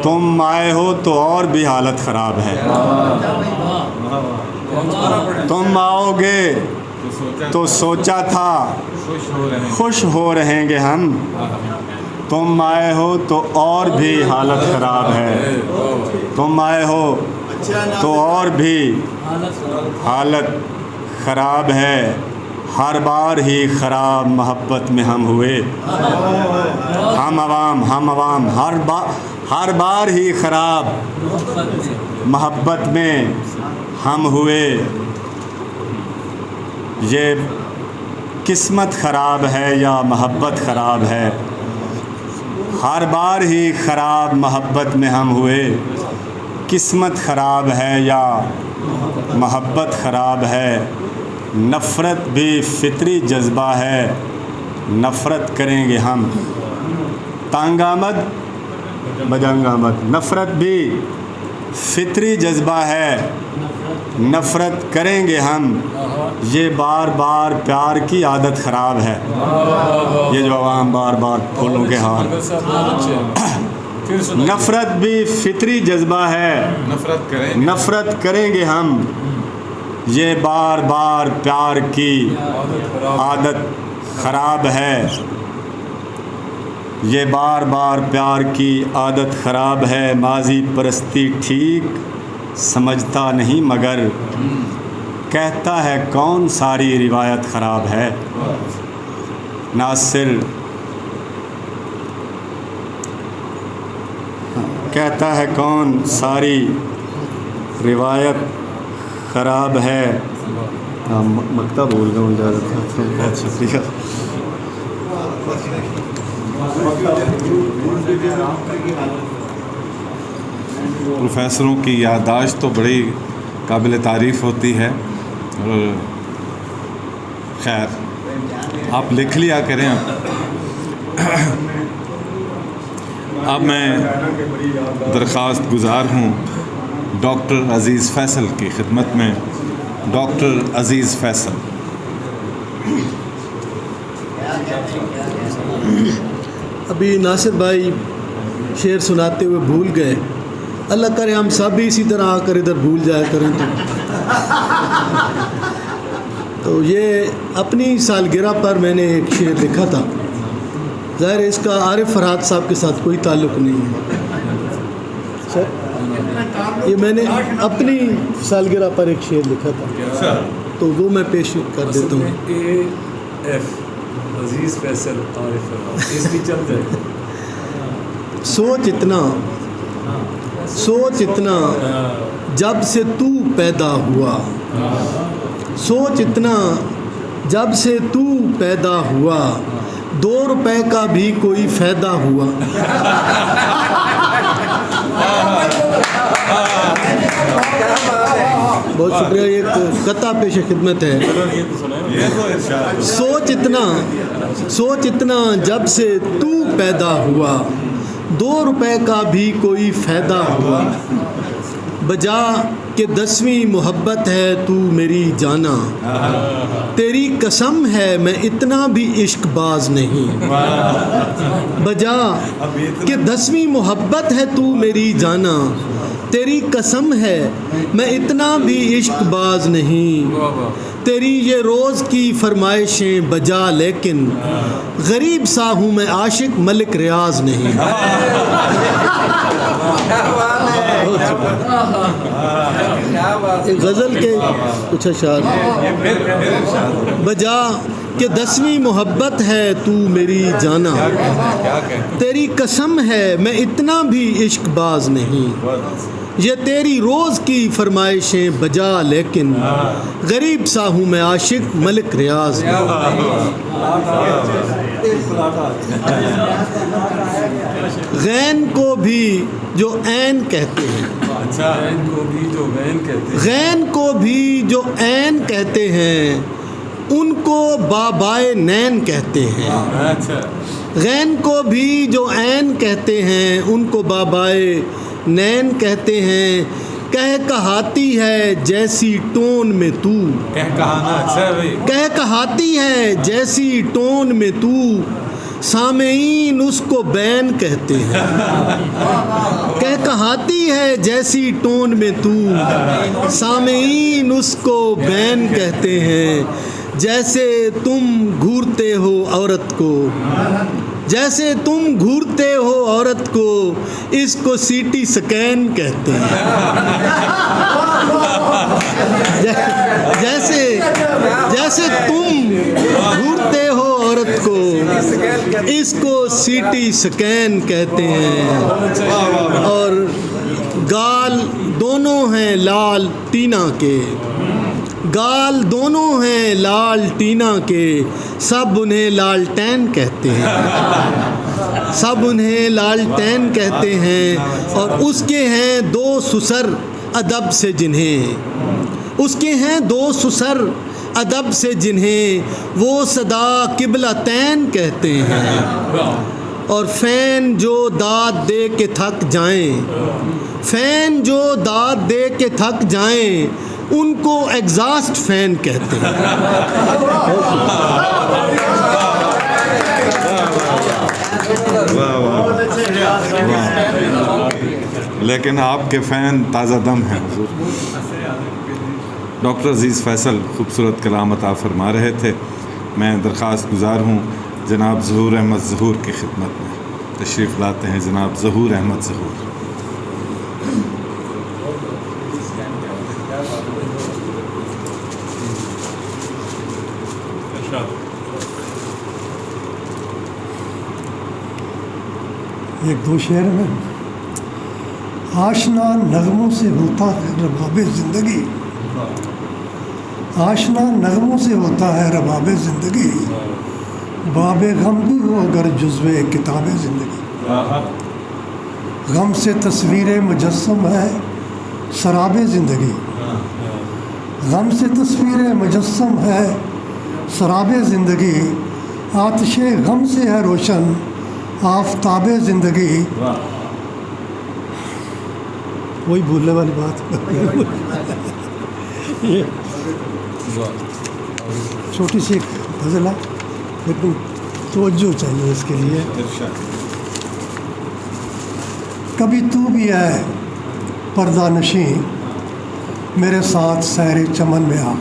تم آئے ہو تو اور بھی حالت خراب ہے، تم آؤ گے تو سوچا تھا خوش ہو رہیں گے ہم، تم آئے ہو تو اور بھی حالت خراب ہے، تم آئے ہو تو اور بھی حالت خراب ہے، ہر بار ہی خراب محبت میں ہم ہوئے، ہم عوام ہر بار ہی خراب محبت میں ہم ہوئے، یہ قسمت خراب ہے یا محبت خراب ہے، ہر بار ہی خراب محبت میں ہم ہوئے، قسمت خراب ہے یا محبت خراب ہے، نفرت بھی فطری جذبہ ہے، نفرت کریں گے ہم، تنگ آمد بجنگ آمد، نفرت بھی فطری جذبہ ہے، نفرت کریں گے ہم، یہ بار بار پیار کی عادت خراب ہے، یہ جو عوام بار بار پھولوں کے ہار، نفرت بھی فطری جذبہ ہے، نفرت کریں گے ہم، یہ بار بار پیار کی عادت خراب ہے، یہ بار بار پیار کی عادت خراب ہے، ماضی پرستی ٹھیک سمجھتا نہیں مگر کہتا ہے کون ساری روایت خراب ہے، ناصر کہتا ہے کون ساری روایت خراب ہے، مکتب بول گا بہت شکریہ۔ پروفیسروں کی یادداشت تو بڑی قابل تعریف ہوتی ہے، اور خیر آپ لکھ لیا کریں۔ اب میں درخواست گزار ہوں ڈاکٹر عزیز فیصل کی خدمت میں۔ ڈاکٹر عزیز فیصل۔ ابھی ناصر بھائی شعر سناتے ہوئے بھول گئے، اللہ کرے ہم سب بھی اسی طرح آ کر ادھر بھول جایا کریں تو یہ اپنی سالگرہ پر میں نے ایک شعر لکھا تھا، ظاہر اس کا عارف فرحات صاحب کے ساتھ کوئی تعلق نہیں ہے، یہ میں نے اپنی سالگرہ پر ایک شعر لکھا تھا تو وہ میں پیش کر دیتا ہوں. AF عزیز فیصل عارف اس کی چل جائے. سوچ اتنا جب سے تو پیدا ہوا, سوچ اتنا جب سے تو پیدا ہوا, 2 روپے کا بھی کوئی فائدہ ہوا. بہت شکریہ. یہ قطع پیش خدمت ہے. سوچ اتنا جب سے تو پیدا ہوا, 2 روپے کا بھی کوئی فائدہ ہوا. بجا کہ 10ویں محبت ہے تو میری جانا, تیری قسم ہے میں اتنا بھی عشق باز نہیں. بجا کہ 10ویں محبت ہے تو میری جانا, تیری قسم ہے میں اتنا بھی عشق باز نہیں. تیری یہ روز کی فرمائشیں بجا لیکن غریب سا ہوں میں عاشق ملک ریاض نہیں. غزل کے کچھ اشعار. بجا کہ 10ویں محبت ہے تو میری جانا, تیری قسم ہے میں اتنا بھی عشق باز نہیں. یہ تیری روز کی فرمائشیں بجا لیکن غریب سا ہوں میں عاشق ملک ریاض. غین کو بھی جو عین کہتے ہیں, غین کو بھی جو عین کہتے ہیں, ان کو بابائے نین کہتے ہیں. غین کو بھی جو عین کہتے ہیں, ان کو بابائے نین کہتے ہیں. کہہ کہاتی ہے جیسی ٹون میں تو, کہہ کہاتی ہے جیسی ٹون میں تو, سامعین اس کو بین کہتے ہیں. کہہ کہاتی ہے جیسی ٹون میں تو, سامعین اس کو بین کہتے ہیں. جیسے تم گھورتے ہو عورت کو, جیسے تم گھورتے ہو عورت کو, اس کو سیٹی سکین کہتے ہیں. جیسے تم گھورتے ہو عورت کو, اس کو سیٹی سکین کہتے ہیں. اور گال دونوں ہیں لال ٹینا کے, گال دونوں ہیں لال ٹینا کے, سب انہیں لالٹین کہتے ہیں. سب انہیں لالٹین کہتے ہیں. اور اس کے ہیں 2 سسر ادب سے جنہیں, اس کے ہیں 2 سسر ادب سے جنہیں وہ صدا قبلتین کہتے ہیں. اور فین جو داد دے کے تھک جائیں, فین جو داد دے کے تھک جائیں, ان کو ایگزاسٹ فین کہتے ہیں. لیکن آپ کے فین تازہ دم ہیں حضور. ڈاکٹر عزیز فیصل خوبصورت کلام عطا فرما رہے تھے. میں درخواست گزار ہوں جناب ظہور احمد ظہور کی خدمت میں تشریف لاتے ہیں. جناب ظہور احمد ظہور. ایک 2 شعر میں آشنا نغموں سے ہوتا ہے رباب زندگی, آشنا نغموں سے ہوتا ہے رباب زندگی, باب غم بھی ہو اگر جزو کتاب زندگی. غم سے تصویر مجسم ہے سراب زندگی, غم سے تصویر مجسم ہے سراب زندگی, آتش غم سے ہے روشن آفتاب زندگی. وہی بھولنے والی بات. یہ چھوٹی سی ایک غزل ہے لیکن توجہ چاہیے اس کے لیے. کبھی تو بھی ہے پردہ نشین میرے ساتھ سیر چمن میں آ,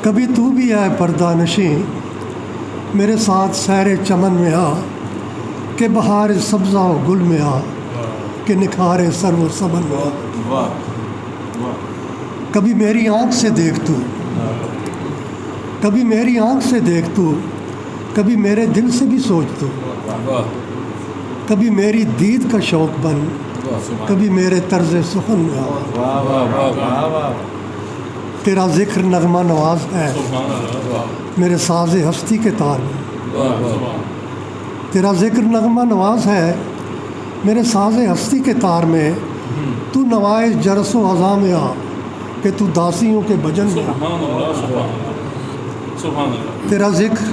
کبھی تو بھی ہے پردہ نشین میرے ساتھ سیر چمن میں آ, کہ بہار سبزہ و گل میں آ, کہ نکھارے سر و سمن میں آ۔ کبھی میری آنکھ سے دیکھ تو، کبھی میری آنکھ سے دیکھ تو، کبھی میرے دل سے بھی سوچ تو، کبھی میری دید کا شوق بن، کبھی میرے طرز سخن میں آ۔ تیرا ذکر نغمہ نواز ہے میرے ساز ہستی کے تار میں، تیرا ذکر نغمہ نواز ہے میرے ساز ہستی کے تار میں، تو نوائے جرس و اذاں میں آ کہ تو داسیوں کے بھجن میں آ۔ تیرا ذکر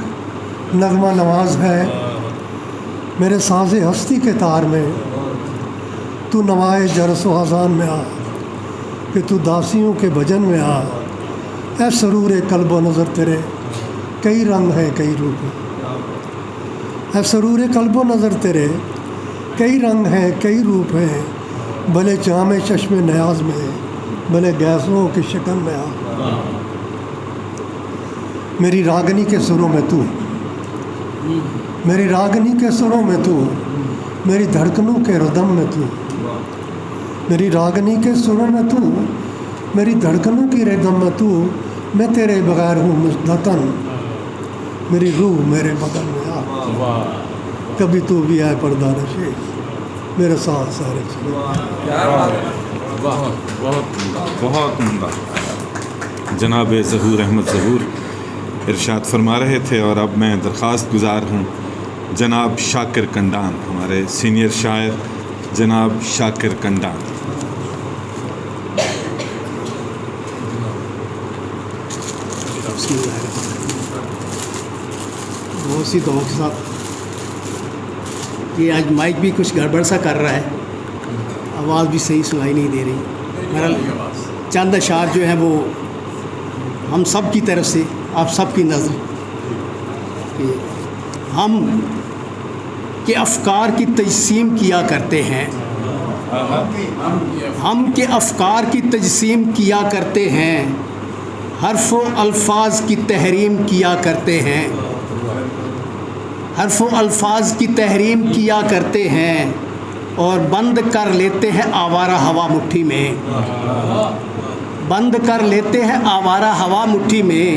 نغمہ نواز ہے میرے ساز ہستی کے تار میں، تو نوائے جرس و اذان میں آ کہ تو داسیوں کے بھجن میں آ۔ اے سرور قلب و نظر تیرے کئی رنگ ہیں کئی روپ ہیں، اے سرور قلب و نظر تیرے کئی رنگ ہیں کئی روپ ہیں، بھلے جام چشم نیاز میں بھلے گیسوں کی شکن میں آ۔ میری راگنی کے سروں میں تو، میری راگنی کے سروں میں تو، میری دھڑکنوں کے ردم میں تو، میری راگنی کے سروں میں تو، میری دھڑکنوں کی ردم میں تو، میں تیرے بغیر ہوں مجدتن، میری روح میرے بدن میں آ۔ کبھی تو بھی آئے پردہ نشے میرے ساتھ سارے چلے۔ بہت عمدہ جناب ظہور احمد ظہور ارشاد فرما رہے تھے، اور اب میں درخواست گزار ہوں جناب شاکر کنڈان، ہمارے سینئر شاعر جناب شاکر کنڈان۔ بہت سی دعاؤں کے ساتھ یہ آج مائک بھی کچھ گڑبڑ سا کر رہا ہے، آواز بھی صحیح سنائی نہیں دے رہی۔ بہرحال چند اشعار جو ہیں وہ ہم سب کی طرف سے آپ سب کی نظر کہ ہم کے افکار کی تجسیم کیا کرتے ہیں، ہم کے افکار کی تجسیم کیا کرتے ہیں، حرف و الفاظ کی تحریم کیا کرتے ہیں، حرف و الفاظ کی تحریم کیا کرتے ہیں، اور بند کر لیتے ہیں آوارہ ہوا مٹھی میں، بند کر لیتے ہیں آوارہ ہوا مٹھی میں،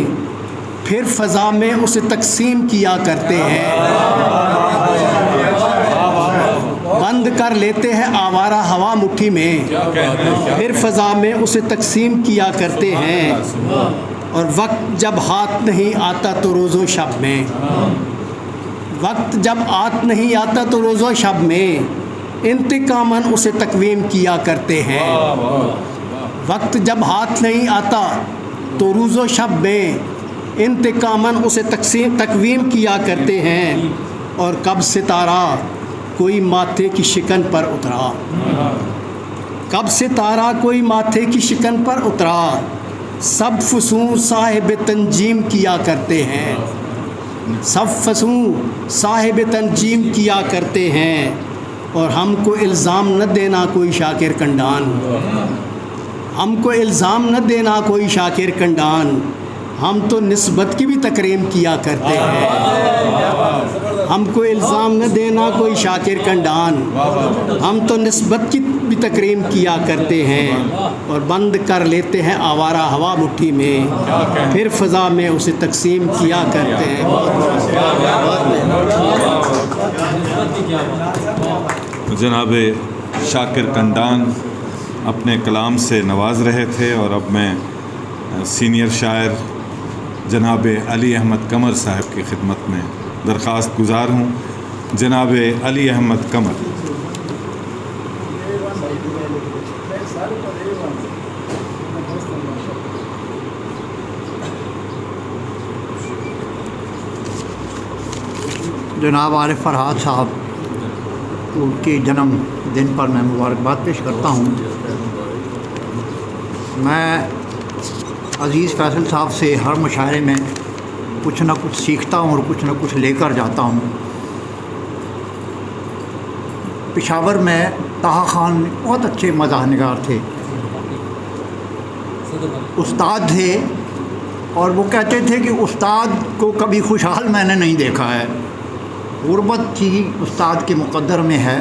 پھر فضا میں اسے تقسیم کیا کرتے ہیں، بند کر لیتے ہیں آوارہ ہوا مٹھی میں، پھر فضا میں اسے تقسیم کیا کرتے ہیں، اور وقت جب ہاتھ نہیں آتا تو روز و شب میں، وقت جب ہاتھ نہیں آتا تو روز و شب میں انتقاماً اسے تقویم کیا کرتے ہیں، وقت جب ہاتھ نہیں آتا تو روز و شب میں انتقاماً اسے تقویم کیا کرتے ہیں، اور کب ستارہ کوئی ماتھے کی شکن پر اترا، کب ستارہ کوئی ماتھے کی شکن پر اترا، سب فسوں صاحب تنجیم کیا کرتے ہیں، سب فسوں صاحب تنجیم کیا کرتے ہیں، اور ہم کو الزام نہ دینا کوئی شاکر کنڈان، ہم کو الزام نہ دینا کوئی شاکر کنڈان، ہم تو نسبت کی بھی تکریم کیا کرتے ہیں، ہم کو الزام نہ دینا کوئی شاکر کنڈان، ہم تو نسبت کی بھی تکریم کیا کرتے ہیں، اور بند کر لیتے ہیں آوارہ ہوا مٹھی میں، پھر فضا میں اسے تقسیم کیا کرتے ہیں۔ جناب شاکر کنڈان اپنے کلام سے نواز رہے تھے، اور اب میں سینئر شاعر جناب علی احمد قمر صاحب کی خدمت میں درخواست گزار ہوں۔ جناب علی احمد قمر۔ جناب عارف فرحات صاحب ان کے جنم دن پر میں مبارکباد پیش کرتا ہوں۔ میں عزیز فیصل صاحب سے ہر مشاعرے میں کچھ نہ کچھ سیکھتا ہوں اور کچھ نہ کچھ لے کر جاتا ہوں۔ پشاور میں طاہا خان بہت اچھے مزاح نگار تھے، استاد تھے، اور وہ کہتے تھے کہ استاد کو کبھی خوشحال میں نے نہیں دیکھا ہے، غربت ہی استاد کے مقدر میں ہے،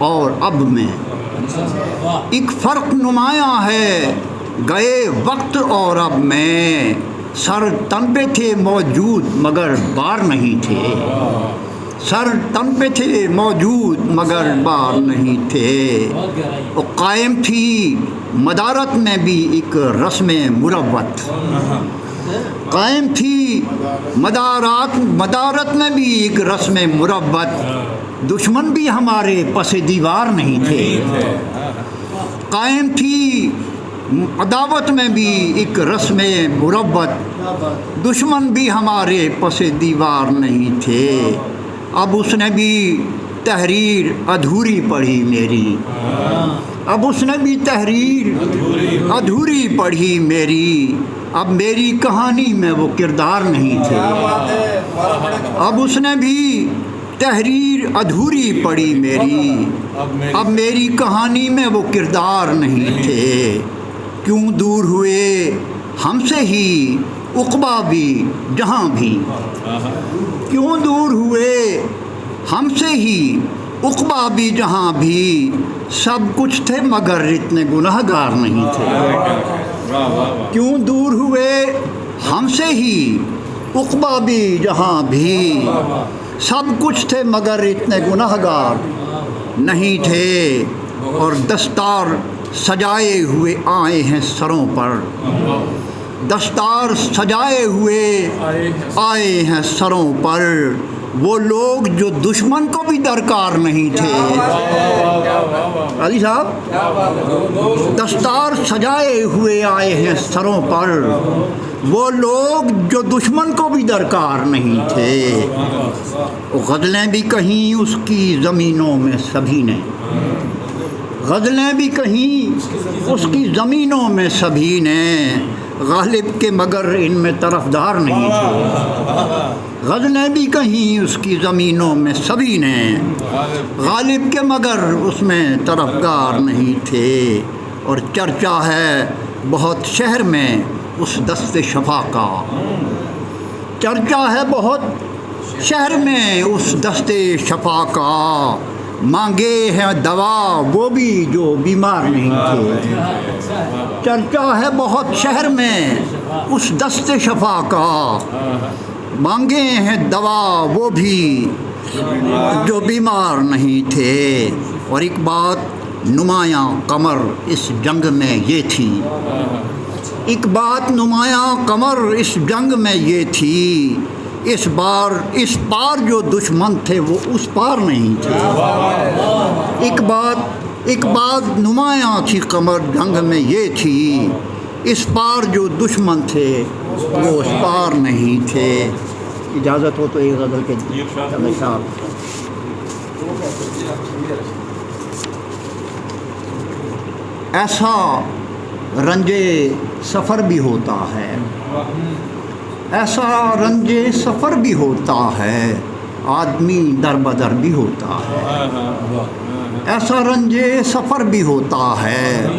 اور اب میں، ایک فرق نمایاں ہے گئے وقت اور اب میں، سر تن پہ تھے موجود مگر بار نہیں تھے، سر تن پہ تھے موجود مگر بار نہیں تھے، وہ قائم تھی مدارت میں بھی ایک رسم مروت، قائم تھی مدارت میں بھی ایک رسم مروت، دشمن بھی ہمارے پس دیوار نہیں تھے، قائم تھی عداوت میں بھی ایک رسم مروت، دشمن بھی ہمارے پس دیوار نہیں تھے، اب اس نے بھی تحریر ادھوری پڑھی میری، اب اس نے بھی تحریر ادھوری پڑھی میری، اب میری کہانی میں وہ کردار نہیں تھے، اب اس نے بھی تحریر ادھوری پڑھی میری، اب میری کہانی میں وہ کردار نہیں تھے، کیوں دور ہوئے ہم سے ہی عقبہ بھی جہاں بھی، کیوں دور ہوئے ہم سے ہی عقبہ بھی جہاں بھی، سب کچھ تھے مگر اتنے گنہگار نہیں تھے، کیوں دور ہوئے ہم سے ہی عقبہ بھی جہاں بھی، سب کچھ تھے مگر اتنے گنہگار نہیں تھے، اور دستار سجائے ہوئے آئے ہیں سروں پر، دستار سجائے ہوئے آئے ہیں سروں پر، وہ لوگ جو دشمن کو بھی درکار نہیں تھے، علی صاحب دستار سجائے ہوئے آئے ہیں سروں پر، وہ لوگ جو دشمن کو بھی درکار نہیں تھے، غزلیں بھی کہیں اس کی زمینوں میں سبھی نے، غزلیں بھی کہیں اس کی زمینوں میں سبھی نے، غالب کے مگر ان میں طرفدار نہیں تھے، غزلیں بھی کہیں اس کی زمینوں میں سبھی نے، غالب کے مگر اس میں طرفدار نہیں تھے، اور چرچا ہے بہت شہر میں اس دست شفا کا، چرچا ہے بہت شہر میں اس دست شفا کا، مانگے ہیں دوا وہ بھی جو بیمار نہیں تھے، چرچا ہے بہت شہر میں اس دست شفا کا، مانگے ہیں دوا وہ بھی جو بیمار نہیں تھے، اور ایک بات نمایاں قمر اس جنگ میں یہ تھی، ایک بات نمایاں قمر اس جنگ میں یہ تھی، اس پار جو دشمن تھے وہ اس پار نہیں تھے، ایک بات نمایاں تھی قمر جنگ میں یہ تھی، اس پار جو دشمن تھے وہ اس پار نہیں تھے۔ اجازت ہو تو ایک غزل کے صاحب ایسا رنج سفر بھی ہوتا ہے، ایسا رنج سفر بھی ہوتا ہے، آدمی در بدر بھی ہوتا ہے، ایسا رنج سفر بھی ہوتا ہے،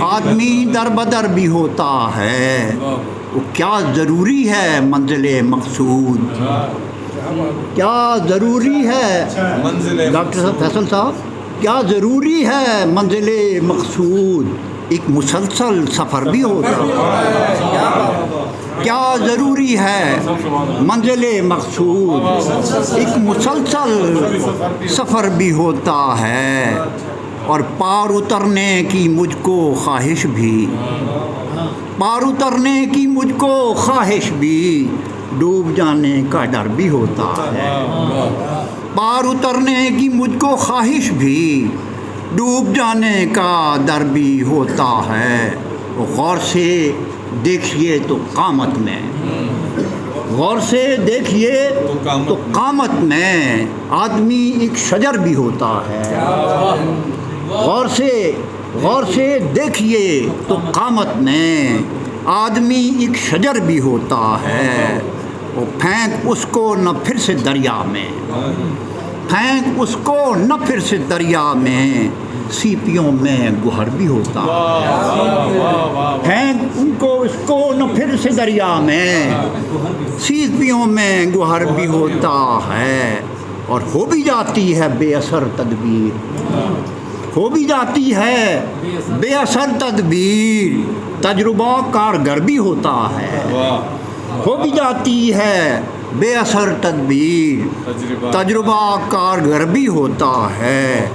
آدمی در بدر بھی ہوتا ہے، وہ کیا ضروری ہے منزل مقصود، کیا ضروری ہے ڈاکٹر فیصل صاحب، کیا ضروری ہے منزل مقصود، ایک مسلسل سفر بھی ہوتا ہے، کیا ضروری ہے منزل مقصود، ایک مسلسل سفر بھی ہوتا ہے، اور پار اترنے کی مجھ کو خواہش بھی، پار اترنے کی مجھ کو خواہش بھی، ڈوب جانے کا ڈر بھی ہوتا ہے، پار اترنے کی مجھ کو خواہش بھی، ڈوب جانے کا ڈر بھی ہوتا ہے، غور سے دیکھیے تو قامت میں، غور سے دیکھیے تو قامت میں آدمی ایک شجر بھی ہوتا ہے، غور سے دیکھیے تو قامت میں آدمی ایک شجر بھی ہوتا ہے، وہ پھینک اس کو نہ پھر سے دریا میں، پھینک اس کو نہ پھر سے دریا میں، سیپیوں میں گوہر بھی ہوتا ہے، پھینک ان کو اس کو نہ پھر سے دریا میں، سیپیوں میں گوہر بھی ہوتا ہے، اور ہو بھی جاتی ہے بے اثر تدبیر، ہو بھی جاتی ہے بے اثر تدبیر، تجربہ کارگر بھی ہوتا ہے، ہو بھی جاتی ہے بے اثر تدبیر، تجربہ کارگر بھی ہوتا ہے،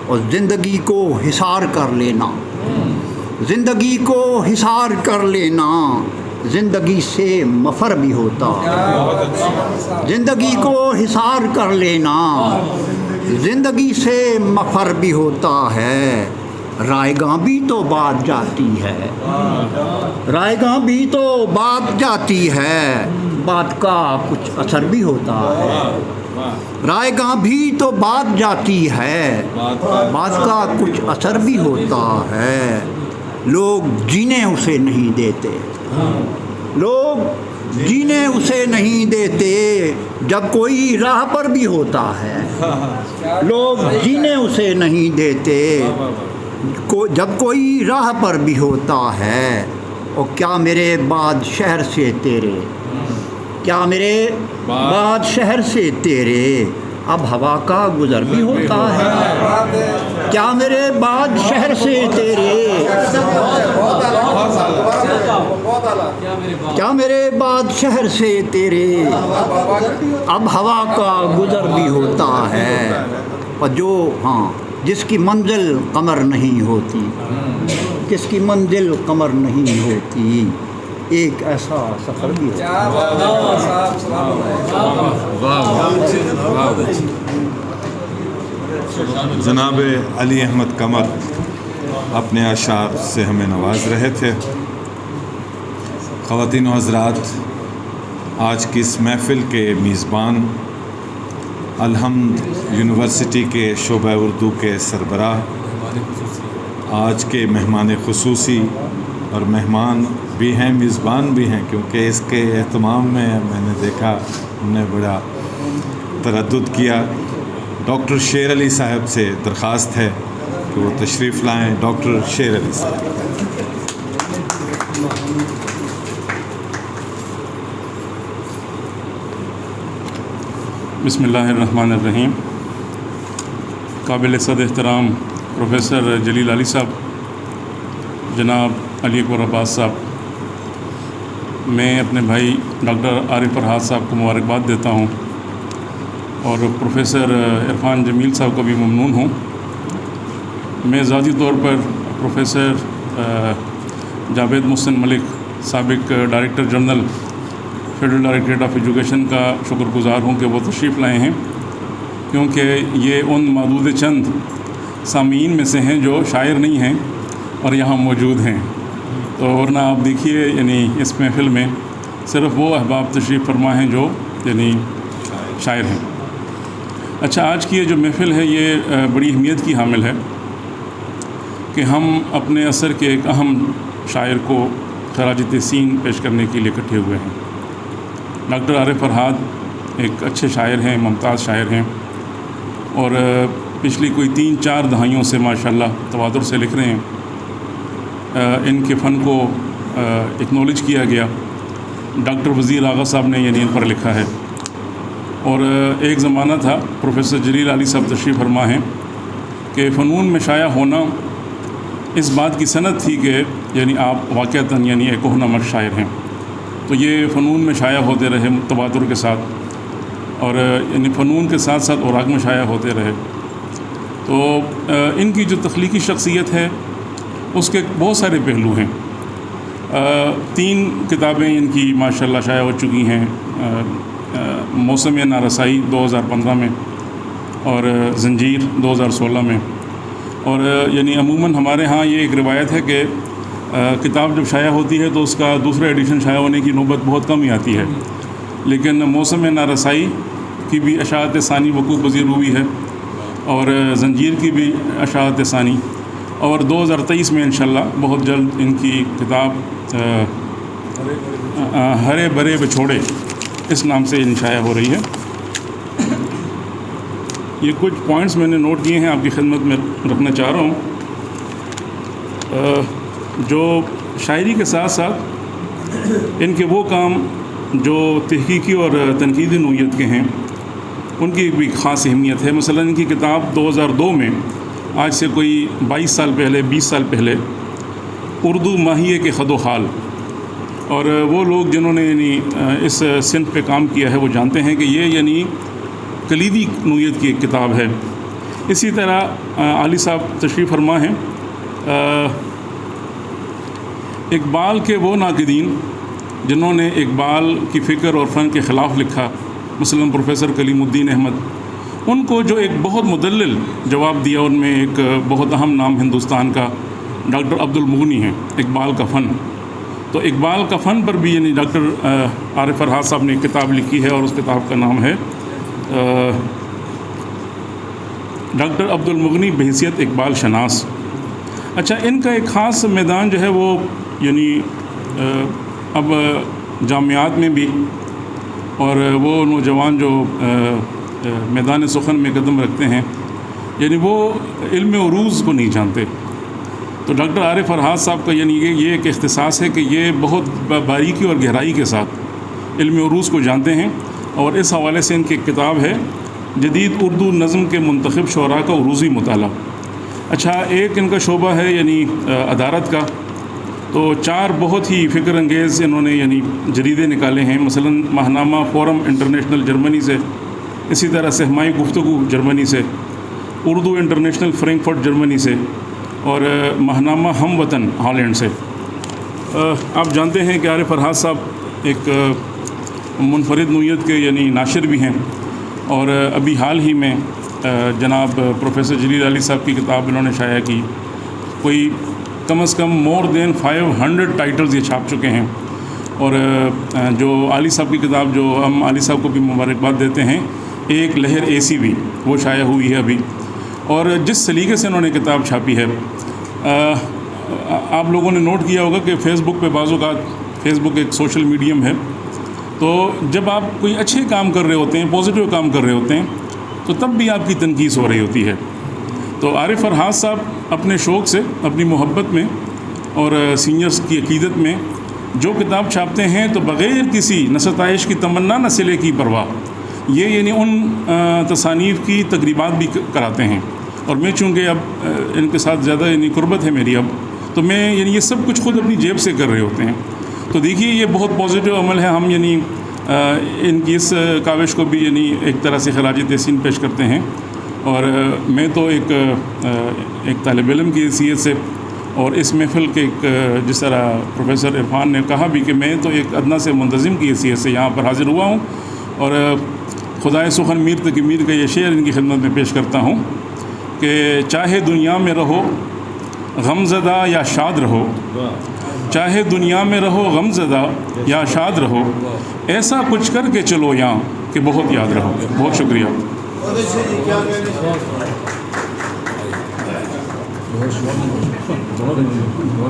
اور زندگی کو حصار کر لینا، زندگی کو حصار کر لینا زندگی سے مفر بھی ہوتا ہے، زندگی کو حصار کر لینا زندگی سے مفر بھی ہوتا ہے، رائے گاں بھی تو بات جاتی ہے، رائے گاں بھی تو بات جاتی ہے، بات کا کچھ اثر بھی ہوتا ہے، رائے گاں بھی تو بات جاتی ہے، بات کا کچھ اثر بھی ہوتا ہے، لوگ جینے اسے نہیں دیتے، لوگ جینے اسے نہیں دیتے، جب کوئی راہ پر بھی ہوتا ہے، لوگ جینے اسے نہیں دیتے جب کوئی راہ پر بھی ہوتا ہے، اور کیا میرے بعد شہر سے تیرے، کیا میرے بعد شہر سے تیرے اب ہوا کا گزر بھی ہوتا ہے، کیا میرے بعد شہر سے تیرے، کیا میرے بعد شہر سے تیرے اب ہوا کا گزر بھی ہوتا ہے، اور جو جس کی منزل قمر نہیں ہوتی، جس کی منزل قمر نہیں ہوتی، ایک ایسا سفر بھی جناب علی احمد قمر اپنے اشعار سے ہمیں نواز رہے تھے۔ خواتین و حضرات، آج کی اس محفل کے میزبان الحمد یونیورسٹی کے شعبہ اردو کے سربراہ، آج کے مہمان خصوصی اور مہمان بھی ہیں، میزبان بھی ہیں، کیونکہ اس کے اہتمام میں نے دیکھا ہم نے بڑا تردد کیا۔ ڈاکٹر شیر علی صاحب سے درخواست ہے کہ وہ تشریف لائیں۔ ڈاکٹر شیر علی صاحب۔ بسم اللہ الرحمن الرحیم۔ قابل صد احترام پروفیسر جلیل علی صاحب، جناب علی اکبر عباس صاحب، میں اپنے بھائی ڈاکٹر عارف فرحات صاحب کو مبارکباد دیتا ہوں، اور پروفیسر عرفان جمیل صاحب کو بھی ممنون ہوں۔ میں ذاتی طور پر پروفیسر جاوید محسن ملک، سابق director general federal directorate of education کا شکر گزار ہوں کہ وہ تشریف لائے ہیں، کیونکہ یہ ان معدود چند سامعین میں سے ہیں جو شاعر نہیں ہیں اور یہاں موجود ہیں، تو ورنہ آپ دیکھیے یعنی اس محفل میں صرف وہ احباب تشریف فرما ہیں جو یعنی شاعر ہیں۔ اچھا، آج کی یہ جو محفل ہے یہ بڑی اہمیت کی حامل ہے کہ ہم اپنے عصر کے ایک اہم شاعر کو خراج تحسین پیش کرنے کے لیے اکٹھے ہوئے ہیں۔ ڈاکٹر عارف فرحات ایک اچھے شاعر ہیں، ممتاز شاعر ہیں، اور پچھلی کوئی 3-4 دہائیوں سے ماشاءاللہ تواتر سے لکھ رہے ہیں۔ ان کے فن کو اکنالج کیا گیا، ڈاکٹر وزیر آغا صاحب نے یعنی ان پر لکھا ہے، اور ایک زمانہ تھا پروفیسر جلیل علی صاحب تشریف فرما ہیں کہ فنون میں شائع ہونا اس بات کی صنعت تھی کہ یعنی آپ واقعتاً یعنی ایک کہنامرد شاعر ہیں، تو یہ فنون میں شائع ہوتے رہے تواتر کے ساتھ، اور یعنی فنون کے ساتھ ساتھ اوراق میں شائع ہوتے رہے۔ تو ان کی جو تخلیقی شخصیت ہے اس کے بہت سارے پہلو ہیں۔ 3 کتابیں ان کی ماشاءاللہ شائع ہو چکی ہیں، موسم نارسائی 2015 میں اور زنجیر 2016 میں، اور یعنی عموماً ہمارے ہاں یہ ایک روایت ہے کہ کتاب جب شائع ہوتی ہے تو اس کا دوسرا ایڈیشن شائع ہونے کی نوبت بہت کم ہی آتی ہے، لیکن موسم نارسائی کی بھی اشاعت ثانی وقوع پذیر ہوئی ہے، اور زنجیر کی بھی اشاعت ثانی، اور 2023 میں انشاءاللہ بہت جلد ان کی کتاب ہرے بھرے بچھوڑے اس نام سے شائع ہو رہی ہے۔ یہ کچھ پوائنٹس میں نے نوٹ کیے ہیں، آپ کی خدمت میں رکھنا چاہ رہا ہوں۔ جو شاعری کے ساتھ ساتھ ان کے وہ کام جو تحقیقی اور تنقیدی نوعیت کے ہیں، ان کی بھی خاص اہمیت ہے. مثلا ان کی کتاب 2002 میں، آج سے کوئی 22 سال پہلے 20 سال پہلے، اردو ماہیے کے خد و خال، اور وہ لوگ جنہوں نے یعنی اس صنف پہ کام کیا ہے وہ جانتے ہیں کہ یہ یعنی کلیدی نوعیت کی ایک کتاب ہے. اسی طرح علی صاحب تشریف فرما ہیں. اقبال کے وہ ناقدین جنہوں نے اقبال کی فکر اور فن کے خلاف لکھا، مثلا پروفیسر کلیم الدین احمد، ان کو جو ایک بہت مدلل جواب دیا، ان میں ایک بہت اہم نام ہندوستان کا ڈاکٹر عبد المغنی ہیں. اقبال کا فن، تو اقبال کا فن پر بھی یعنی ڈاکٹر عارف فرحات صاحب نے ایک کتاب لکھی ہے، اور اس کتاب کا نام ہے ڈاکٹر عبد المغنی بحیثیت اقبال شناس. اچھا، ان کا ایک خاص میدان جو ہے وہ یعنی اب جامعات میں بھی، اور وہ نوجوان جو میدان سخن میں قدم رکھتے ہیں، یعنی وہ علم عروض کو نہیں جانتے. تو ڈاکٹر عارف فرحات صاحب کا یعنی یہ ایک اختصاص ہے کہ یہ بہت باریکی اور گہرائی کے ساتھ علم عروض کو جانتے ہیں، اور اس حوالے سے ان کی ایک کتاب ہے جدید اردو نظم کے منتخب شعراء کا عروضی مطالعہ. اچھا، ایک ان کا شعبہ ہے یعنی ادارت کا، تو 4 بہت ہی فکر انگیز انہوں نے یعنی جریدے نکالے ہیں. مثلا ماہنامہ فورم انٹرنیشنل جرمنی سے، اسی طرح سہمائی گفتگو جرمنی سے، اردو انٹرنیشنل فرینکفرٹ جرمنی سے، اور ماہنامہ ہم وطن ہالینڈ سے. آپ جانتے ہیں کہ عارف فرحات صاحب ایک منفرد نوعیت کے یعنی ناشر بھی ہیں، اور ابھی حال ہی میں جناب پروفیسر جلیل علی صاحب کی کتاب انہوں نے شائع کی. کوئی کم از کم مور دین 500 ٹائٹلز یہ چھاپ چکے ہیں. اور جو علی صاحب کی کتاب، جو ہم علی صاحب کو بھی مبارکباد دیتے ہیں، ایک لہر ACV، وہ شائع ہوئی ہے ابھی. اور جس سلیقے سے انہوں نے کتاب چھاپی ہے، آپ لوگوں نے نوٹ کیا ہوگا کہ فیس بک پہ بعض اوقات، فیس بک ایک سوشل میڈیم ہے، تو جب آپ کوئی اچھے کام کر رہے ہوتے ہیں، پازیٹیو کام کر رہے ہوتے ہیں، تو تب بھی آپ کی تنقید ہو رہی ہوتی ہے. تو عارف فرحات صاحب اپنے شوق سے، اپنی محبت میں اور سینئرز کی عقیدت میں جو کتاب چھاپتے ہیں، تو بغیر کسی نہ ستائش کی تمنا نہ صلے کی پرواہ، یہ یعنی ان تصانیف کی تقریبات بھی کراتے ہیں. اور میں چونکہ اب ان کے ساتھ زیادہ یعنی قربت ہے میری اب، تو میں یعنی یہ سب کچھ خود اپنی جیب سے کر رہے ہوتے ہیں. تو دیکھیے یہ بہت پازیٹیو عمل ہے. ہم یعنی ان کی اس کاوش کو بھی یعنی ایک طرح سے خراج تحسین پیش کرتے ہیں. اور میں تو ایک طالب علم کی حیثیت سے، اور اس محفل کے ایک جس طرح پروفیسر عرفان نے کہا بھی کہ میں تو ایک ادنا سے منتظم کی حیثیت سے یہاں پر حاضر ہوا ہوں، اور خدائے سخن میر تقی میر کا یہ شعر ان کی خدمت میں پیش کرتا ہوں کہ چاہے دنیا میں رہو غم زدہ یا شاد رہو، چاہے دنیا میں رہو غم زدہ یا شاد رہو، ایسا کچھ کر کے چلو یہاں کہ بہت یاد رہو. بہت شکریہ.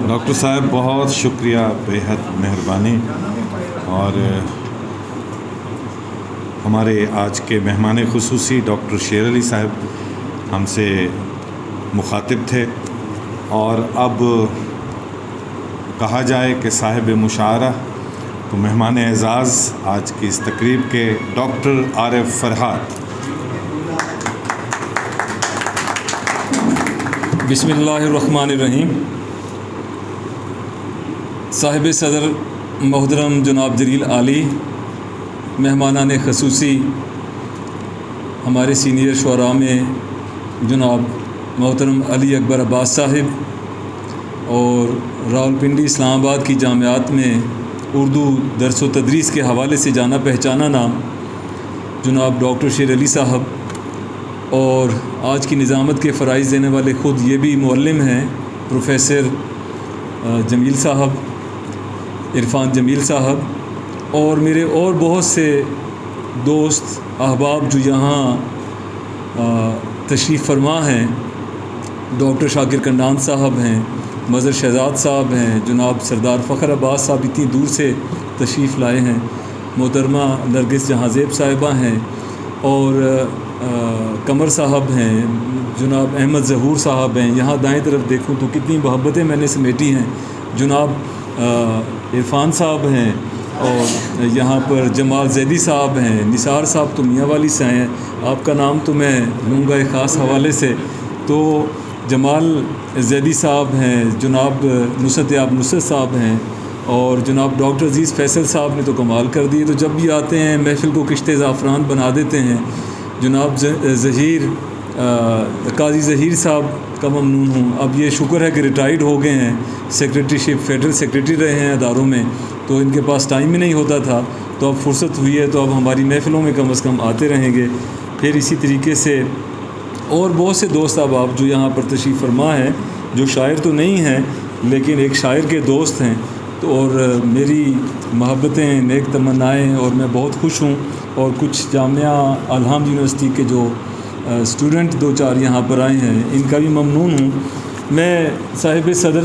ڈاکٹر صاحب بہت شکریہ، بے حد مہربانی. اور ہمارے آج کے مہمان خصوصی ڈاکٹر شیر علی صاحب ہم سے مخاطب تھے، اور اب کہا جائے کہ صاحب مشاعرہ تو مہمان اعزاز آج کی اس تقریب کے ڈاکٹر عارف فرحات. بسم اللہ الرحمن الرحیم. صاحب صدر محترم جناب جلیل علی، مہمانان خصوصی ہمارے سینئر شعراء میں جناب محترم علی اکبر عباس صاحب، اور راولپنڈی اسلام آباد کی جامعات میں اردو درس و تدریس کے حوالے سے جانا پہچانا نام جناب ڈاکٹر شیر علی صاحب، اور آج کی نظامت کے فرائض دینے والے خود یہ بھی معلم ہیں پروفیسر جمیل صاحب، عرفان جمیل صاحب، اور میرے اور بہت سے دوست احباب جو یہاں تشریف فرما ہیں. ڈاکٹر شاکر کنڈان صاحب ہیں، مظہر شہزاد صاحب ہیں، جناب سردار فخر عباس صاحب اتنی دور سے تشریف لائے ہیں، محترمہ نرگس جہاں زیب صاحبہ ہیں، اور قمر صاحب ہیں، جناب احمد ظہور صاحب ہیں. یہاں دائیں طرف دیکھوں تو کتنی محبتیں میں نے سمیٹی ہیں. جناب عرفان صاحب ہیں، اور یہاں پر جمال زیدی صاحب ہیں، نثار صاحب تو میاں والی سے ہیں، آپ کا نام تو میں لوں گا ایک خاص حوالے سے، تو جمال زیدی صاحب ہیں، جناب نصرت یاب نصرت صاحب ہیں، اور جناب ڈاکٹر عزیز فیصل صاحب نے تو کمال کر دیے، تو جب بھی آتے ہیں محفل کو کشتے زعفران بنا دیتے ہیں۔ جناب ظہیر قاضی ظہیر صاحب کا ممنون ہوں، اب یہ شکر ہے کہ ریٹائرڈ ہو گئے ہیں، سیکریٹری شپ فیڈرل سیکریٹری رہے ہیں اداروں میں، تو ان کے پاس ٹائم ہی نہیں ہوتا تھا، تو اب فرصت ہوئی ہے تو اب ہماری محفلوں میں کم از کم آتے رہیں گے۔ پھر اسی طریقے سے اور بہت سے دوست احباب جو یہاں پر تشریف فرما ہیں، جو شاعر تو نہیں ہیں لیکن ایک شاعر کے دوست ہیں، تو اور میری محبتیں نیک تمنائیں، اور میں بہت خوش ہوں، اور کچھ جامعہ الہام یونیورسٹی کے جو اسٹوڈنٹ دو چار یہاں پر آئے ہیں ان کا بھی ممنون ہوں۔ میں صاحب صدر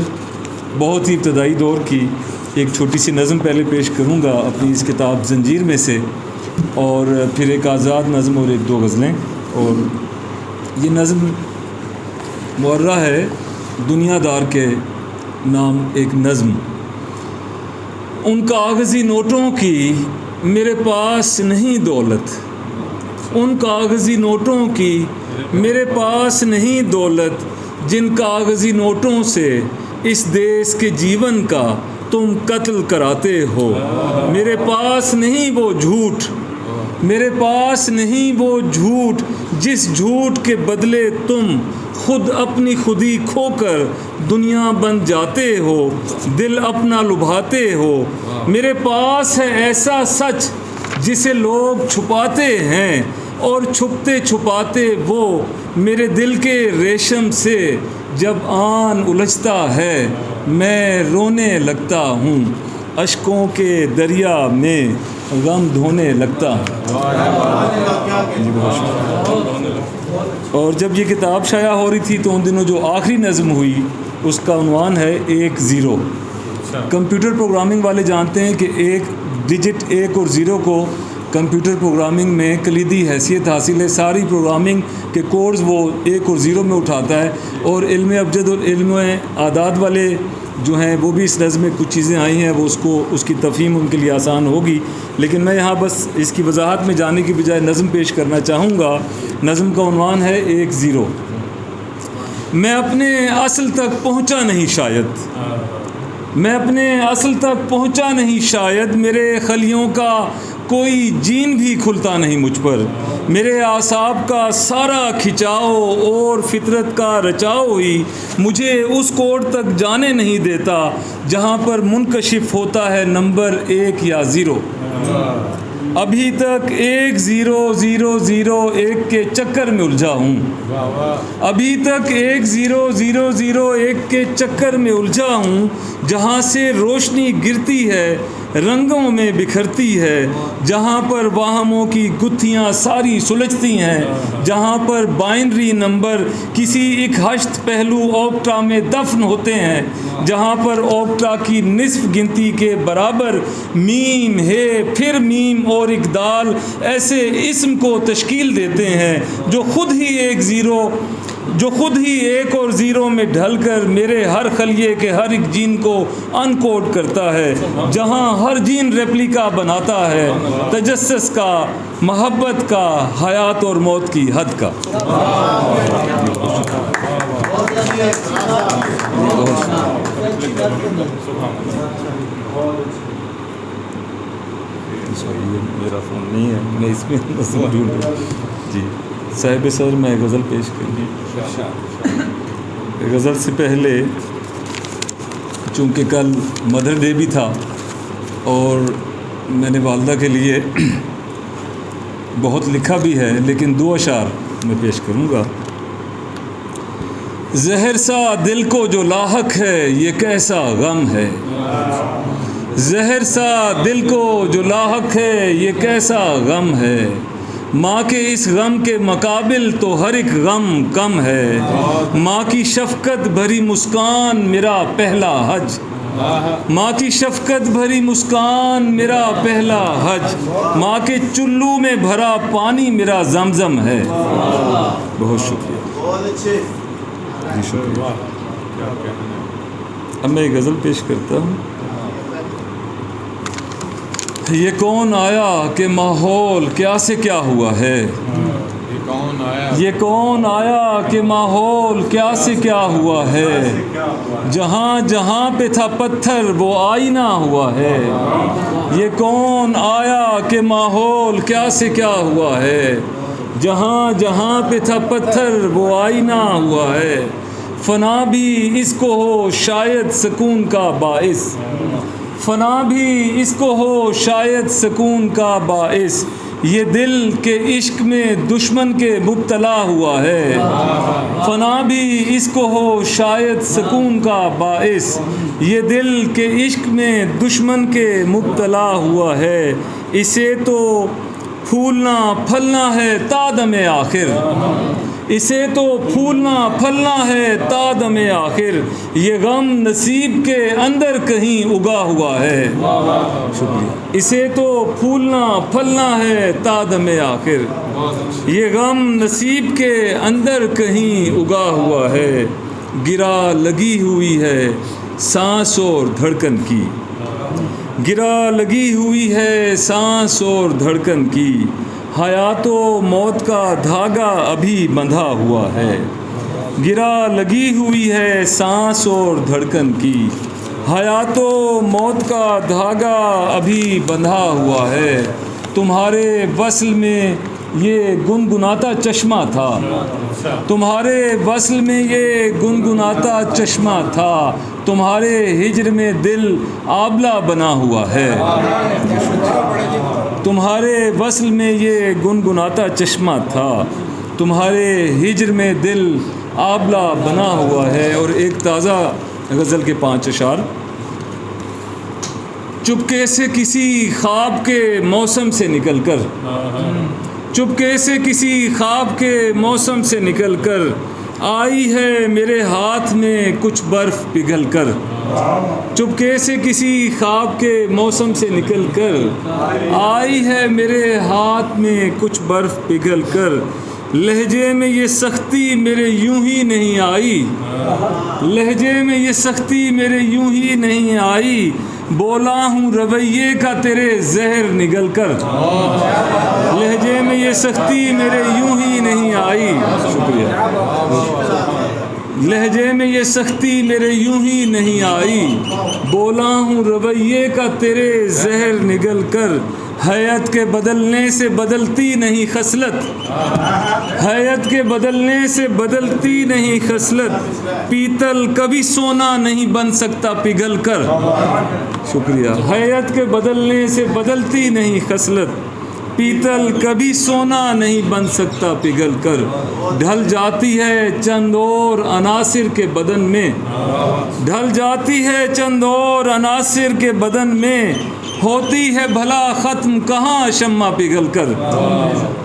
بہت ہی ابتدائی دور کی ایک چھوٹی سی نظم پہلے پیش کروں گا اپنی اس کتاب زنجیر میں سے، اور پھر ایک آزاد نظم اور ایک دو غزلیں، اور یہ نظم معرہ ہے دنیا دار کے نام ایک نظم۔ ان کاغذی نوٹوں کی میرے پاس نہیں دولت، ان کاغذی نوٹوں کی میرے پاس نہیں دولت، جن کاغذی نوٹوں سے اس دیس کے جیون کا تم قتل کراتے ہو۔ میرے پاس نہیں وہ جھوٹ، میرے پاس نہیں وہ جھوٹ، جس جھوٹ کے بدلے تم خود اپنی خودی کھو کر دنیا بن جاتے ہو، دل اپنا لبھاتے ہو۔ میرے پاس ہے ایسا سچ جسے لوگ چھپاتے ہیں، اور چھپتے چھپاتے وہ میرے دل کے ریشم سے جب آن الجھتا ہے میں رونے لگتا ہوں، اشکوں کے دریا میں غم دھونے لگتا ہوں۔ اور جب یہ کتاب شائع ہو رہی تھی تو ان دنوں جو آخری نظم ہوئی اس کا عنوان ہے 1-0۔ کمپیوٹر پروگرامنگ والے جانتے ہیں کہ ایک ڈیجٹ 1 اور 0 کو کمپیوٹر پروگرامنگ میں کلیدی حیثیت حاصل ہے، ساری پروگرامنگ کے کوڈز وہ 1 اور 0 میں اٹھاتا ہے، اور علم ابجد اور علم اعداد والے جو ہیں وہ بھی اس نظم میں کچھ چیزیں آئی ہیں، وہ اس کی تفہیم ان کے لیے آسان ہوگی، لیکن میں یہاں بس اس کی وضاحت میں جانے کی بجائے نظم پیش کرنا چاہوں گا۔ نظم کا عنوان ہے 1-0۔ میں اپنے اصل تک پہنچا نہیں شاید، میں اپنے اصل تک پہنچا نہیں شاید، میرے خلیوں کا کوئی جین بھی کھلتا نہیں مجھ پر، میرے اعصاب کا سارا کھچاؤ اور فطرت کا رچاؤ ہی مجھے اس کوڈ تک جانے نہیں دیتا جہاں پر منکشف ہوتا ہے نمبر 1 یا 0۔ ابھی تک 1-0-0-0-1 کے چکر میں الجھا ہوں، ابھی تک 1-0-0-0-1 کے چکر میں الجھا ہوں، جہاں سے روشنی گرتی ہے رنگوں میں بکھرتی ہے، جہاں پر واہموں کی گتھیاں ساری سلجھتی ہیں، جہاں پر بائنری نمبر کسی ایک ہشت پہلو اوکٹا میں دفن ہوتے ہیں، جہاں پر اوکٹا کی نصف گنتی کے برابر میم ہے، پھر میم اور ایک دال ایسے اسم کو تشکیل دیتے ہیں جو خود ہی 1 اور 0 میں ڈھل کر میرے ہر خلیے کے ہر ایک جین کو انکوڈ کرتا ہے، جہاں ہر جین ریپلیکا بناتا ہے تجسس کا، محبت کا، حیات اور موت کی حد کا۔ میرا فون نہیں ہے، میں اس میں ڈھونڈوں۔ جی صاحب صدر میں غزل پیش کروں گی۔ غزل سے پہلے چونکہ کل مدر ڈے بھی تھا اور میں نے والدہ کے لیے بہت لکھا بھی ہے، لیکن 2 اشعار میں پیش کروں گا۔ زہر سا دل کو جو لاحق ہے یہ کیسا غم ہے، زہر سا دل کو جو لاحق ہے یہ کیسا غم ہے، ماں کے اس غم کے مقابل تو ہر ایک غم کم ہے، ماں کی شفقت بھری مسکان میرا پہلا حج، ماں کی شفقت بھری مسکان میرا پہلا حج، ماں کے چلو میں بھرا پانی میرا زمزم ہے۔ بہت شکریہ، جی شکریہ۔ اب میں ایک غزل پیش کرتا ہوں۔ یہ کون آیا کہ ماحول کیا سے کیا ہوا ہے، یہ کون آیا کہ ماحول کیا سے کیا ہوا ہے، جہاں جہاں پہ تھا پتھر وہ آئینہ ہوا ہے، یہ کون آیا کہ ماحول کیا سے کیا ہوا ہے، جہاں جہاں پہ تھا پتھر وہ آئینہ ہوا ہے، فنا بھی اس کو ہو شاید سکون کا باعث، فنا بھی اس کو ہو شاید سکون کا باعث، یہ دل کے عشق میں دشمن کے مبتلا ہوا ہے، فنا بھی اس کو ہو شاید سکون کا باعث، یہ دل کے عشق میں دشمن کے مبتلا ہوا ہے، اسے تو پھولنا پھلنا ہے تا دم آخر، اسے تو پھولنا پھلنا ہے تا دم آخر، یہ غم نصیب کے اندر کہیں اگا ہوا ہے، شکریہ، اسے تو پھولنا پھلنا ہے تا دم آخر، یہ غم نصیب کے اندر کہیں اگا ہوا ہے، گرا لگی ہوئی ہے سانس اور دھڑکن کی، گرا لگی ہوئی ہے سانس اور دھڑکن کی، حیات و موت کا دھاگا ابھی بندھا ہوا ہے، گرا لگی ہوئی ہے سانس اور دھڑکن کی، حیات و موت کا دھاگا ابھی بندھا ہوا ہے، تمہارے وصل میں یہ گنگناتا چشمہ تھا، تمہارے وصل میں یہ گنگناتا چشمہ تھا، تمہارے ہجر میں دل آبلہ بنا ہوا ہے، تمہارے وصل میں یہ گنگناتا چشمہ تھا، تمہارے ہجر میں دل آبلہ بنا ہوا ہے۔ اور ایک تازہ غزل کے 5 اشعار۔ چپکے سے کسی خواب کے موسم سے نکل کر، چپکے سے کسی خواب کے موسم سے نکل کر آئی ہے میرے ہاتھ میں کچھ برف پگھل کر، چپکے سے کسی خواب کے موسم سے نکل کر آئی ہے میرے ہاتھ میں کچھ برف پگھل کر، لہجے میں یہ سختی میرے یوں ہی نہیں آئی، لہجے میں یہ سختی میرے یوں ہی نہیں آئی، بولا ہوں رویے کا تیرے زہر نگل کر، لہجے میں یہ سختی میرے یوں ہی نہیں آئی، شکریہ، لہجے میں یہ سختی میرے یوں ہی نہیں آئی، بولا ہوں رویے کا تیرے زہر نگل کر، حیت کے بدلنے سے بدلتی نہیں خصلت، حیت کے بدلنے سے بدلتی نہیں خصلت، پیتل کبھی سونا نہیں بن سکتا پگھل کر، شکریہ، حیت کے بدلنے سے بدلتی نہیں خصلت، پیتل کبھی سونا نہیں بن سکتا پگھل کر، ڈھل جاتی ہے چند اور عناصر کے بدن میں، ڈھل جاتی ہے چند اور عناصر کے بدن میں، ہوتی ہے بھلا ختم کہاں شمع پگھل کر،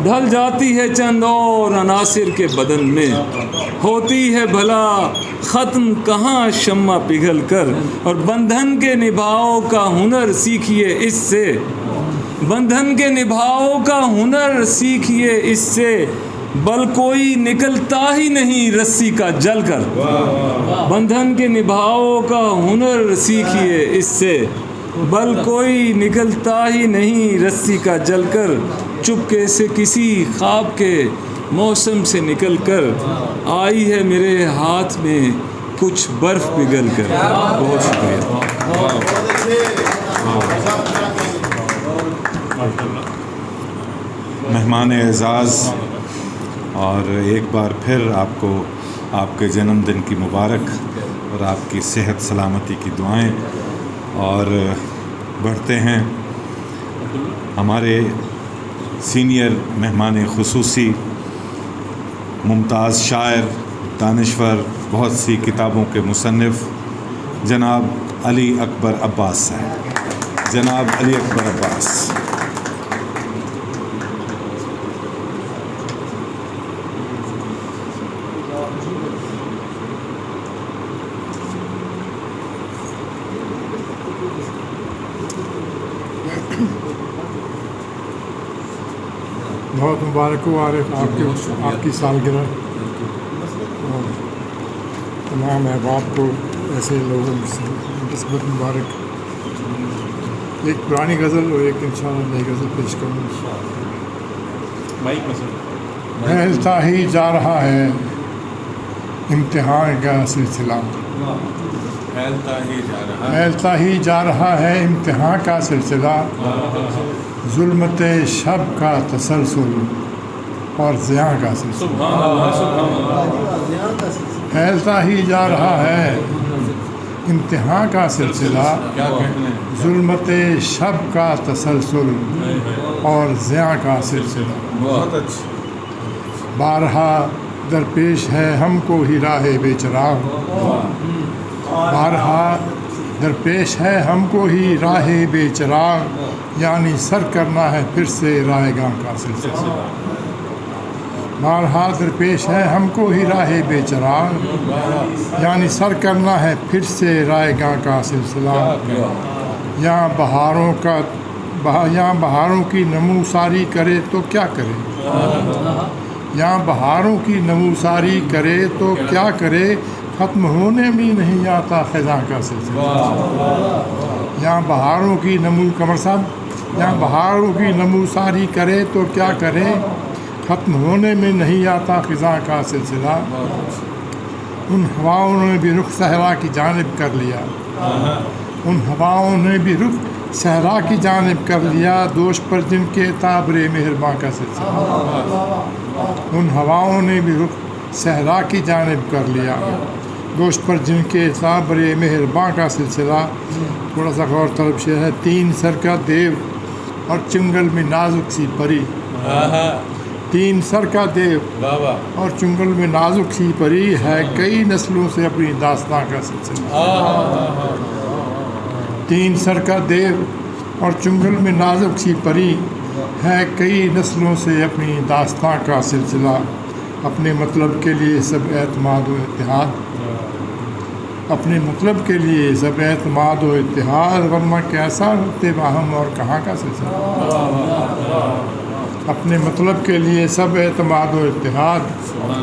ڈھل جاتی ہے چند اور عناصر کے بدن میں، ہوتی ہے بھلا ختم کہاں شمع پگھل کر، اور بندھن کے نبھاؤ کا ہنر سیکھیے اس سے، بندھن کے نبھاؤ کا ہنر سیکھیے اس سے، بل کوئی نکلتا ہی نہیں رسی کا جل کر، بندھن کے نبھاؤ کا ہنر سیکھیے اس سے، بل کوئی نکلتا ہی نہیں رسی کا جل کر، چپکے سے کسی خواب کے موسم سے نکل کر آئی ہے میرے ہاتھ میں کچھ برف پگھل کر۔ بہت شکریہ۔ مہمان اعزاز، اور ایک بار پھر آپ کو آپ کے جنم دن کی مبارک اور آپ کی صحت سلامتی کی دعائیں، اور بڑھتے ہیں ہمارے سینئر مہمان خصوصی، ممتاز شاعر، دانشور، بہت سی کتابوں کے مصنف، جناب علی اکبر عباس صاحب، جناب علی اکبر عباس۔ بہت مبارک ہو عارف آپ کی سالگرہ، اور تمام احباب کو ایسے لوگوں کی نسبت مبارک۔ ایک پرانی غزل اور ایک انشاءاللہ نئی غزل پیش کروں. پھیلتا ہی جا رہا ہے امتحان کا سلسلہ، پھیلتا ہی جا رہا ہے امتحان کا سلسلہ، ظلمت شب کا تسلسل اور زیاں کا سلسلہ. پھیلتا ہی جا رہا ہے امتحان کا سلسلہ، ظلمت شب کا تسلسل اور زیاں کا سلسلہ. بارہا درپیش ہے ہم کو ہی راہ بے چراغ، بارہا درپیش ہے ہم کو ہی راہ بے چراغ، یعنی سر کرنا ہے پھر سے راہ گاں کا سلسلہ. بارہا درپیش ہے ہم کو ہی راہ بے چراغ، یعنی سر کرنا ہے پھر سے راہ گاں کا سلسلہ. یہاں بہاروں کی نموساری کرے تو کیا کرے، یہاں بہاروں کی نموساری کرے تو کیا کرے، ختم ہونے بھی نہیں آتا خزاں کا سلسلہ. یہاں بہاروں کی یہاں بہاروں کی نموساری کرے تو کیا کرے، ختم ہونے میں نہیں آتا خزاں کا سلسلہ. ان ہواؤں نے بھی رخ صحرا کی جانب کر لیا، ان ہواؤں نے بھی رخ صحرا کی جانب کر لیا، دوش پر جن کے تابر مہرباں کا سلسلہ. ان ہواؤں نے بھی رخ صحرا کی جانب کر لیا، دوش پر جن کے تابر مہرباں کا سلسلہ. تھوڑا سا غور طلب شعر ہے. تین سر کا دیو اور چنگل میں نازک سی پری، تین سر کا دیو اور چنگل میں نازک سی پری، ہے کئی نسلوں سے اپنی داستان کا سلسلہ. تین سر کا دیو اور چنگل میں نازک سی پری، ہے کئی نسلوں سے اپنی داستان کا سلسلہ. اپنے مطلب کے لیے سب اعتماد و اتحاد، اپنے مطلب کے لیے سب اعتماد و اتحاد، ورنہ کیسا ربط باہم اور کہاں کا سلسلہ. اپنے مطلب کے لیے سب اعتماد و اتحاد،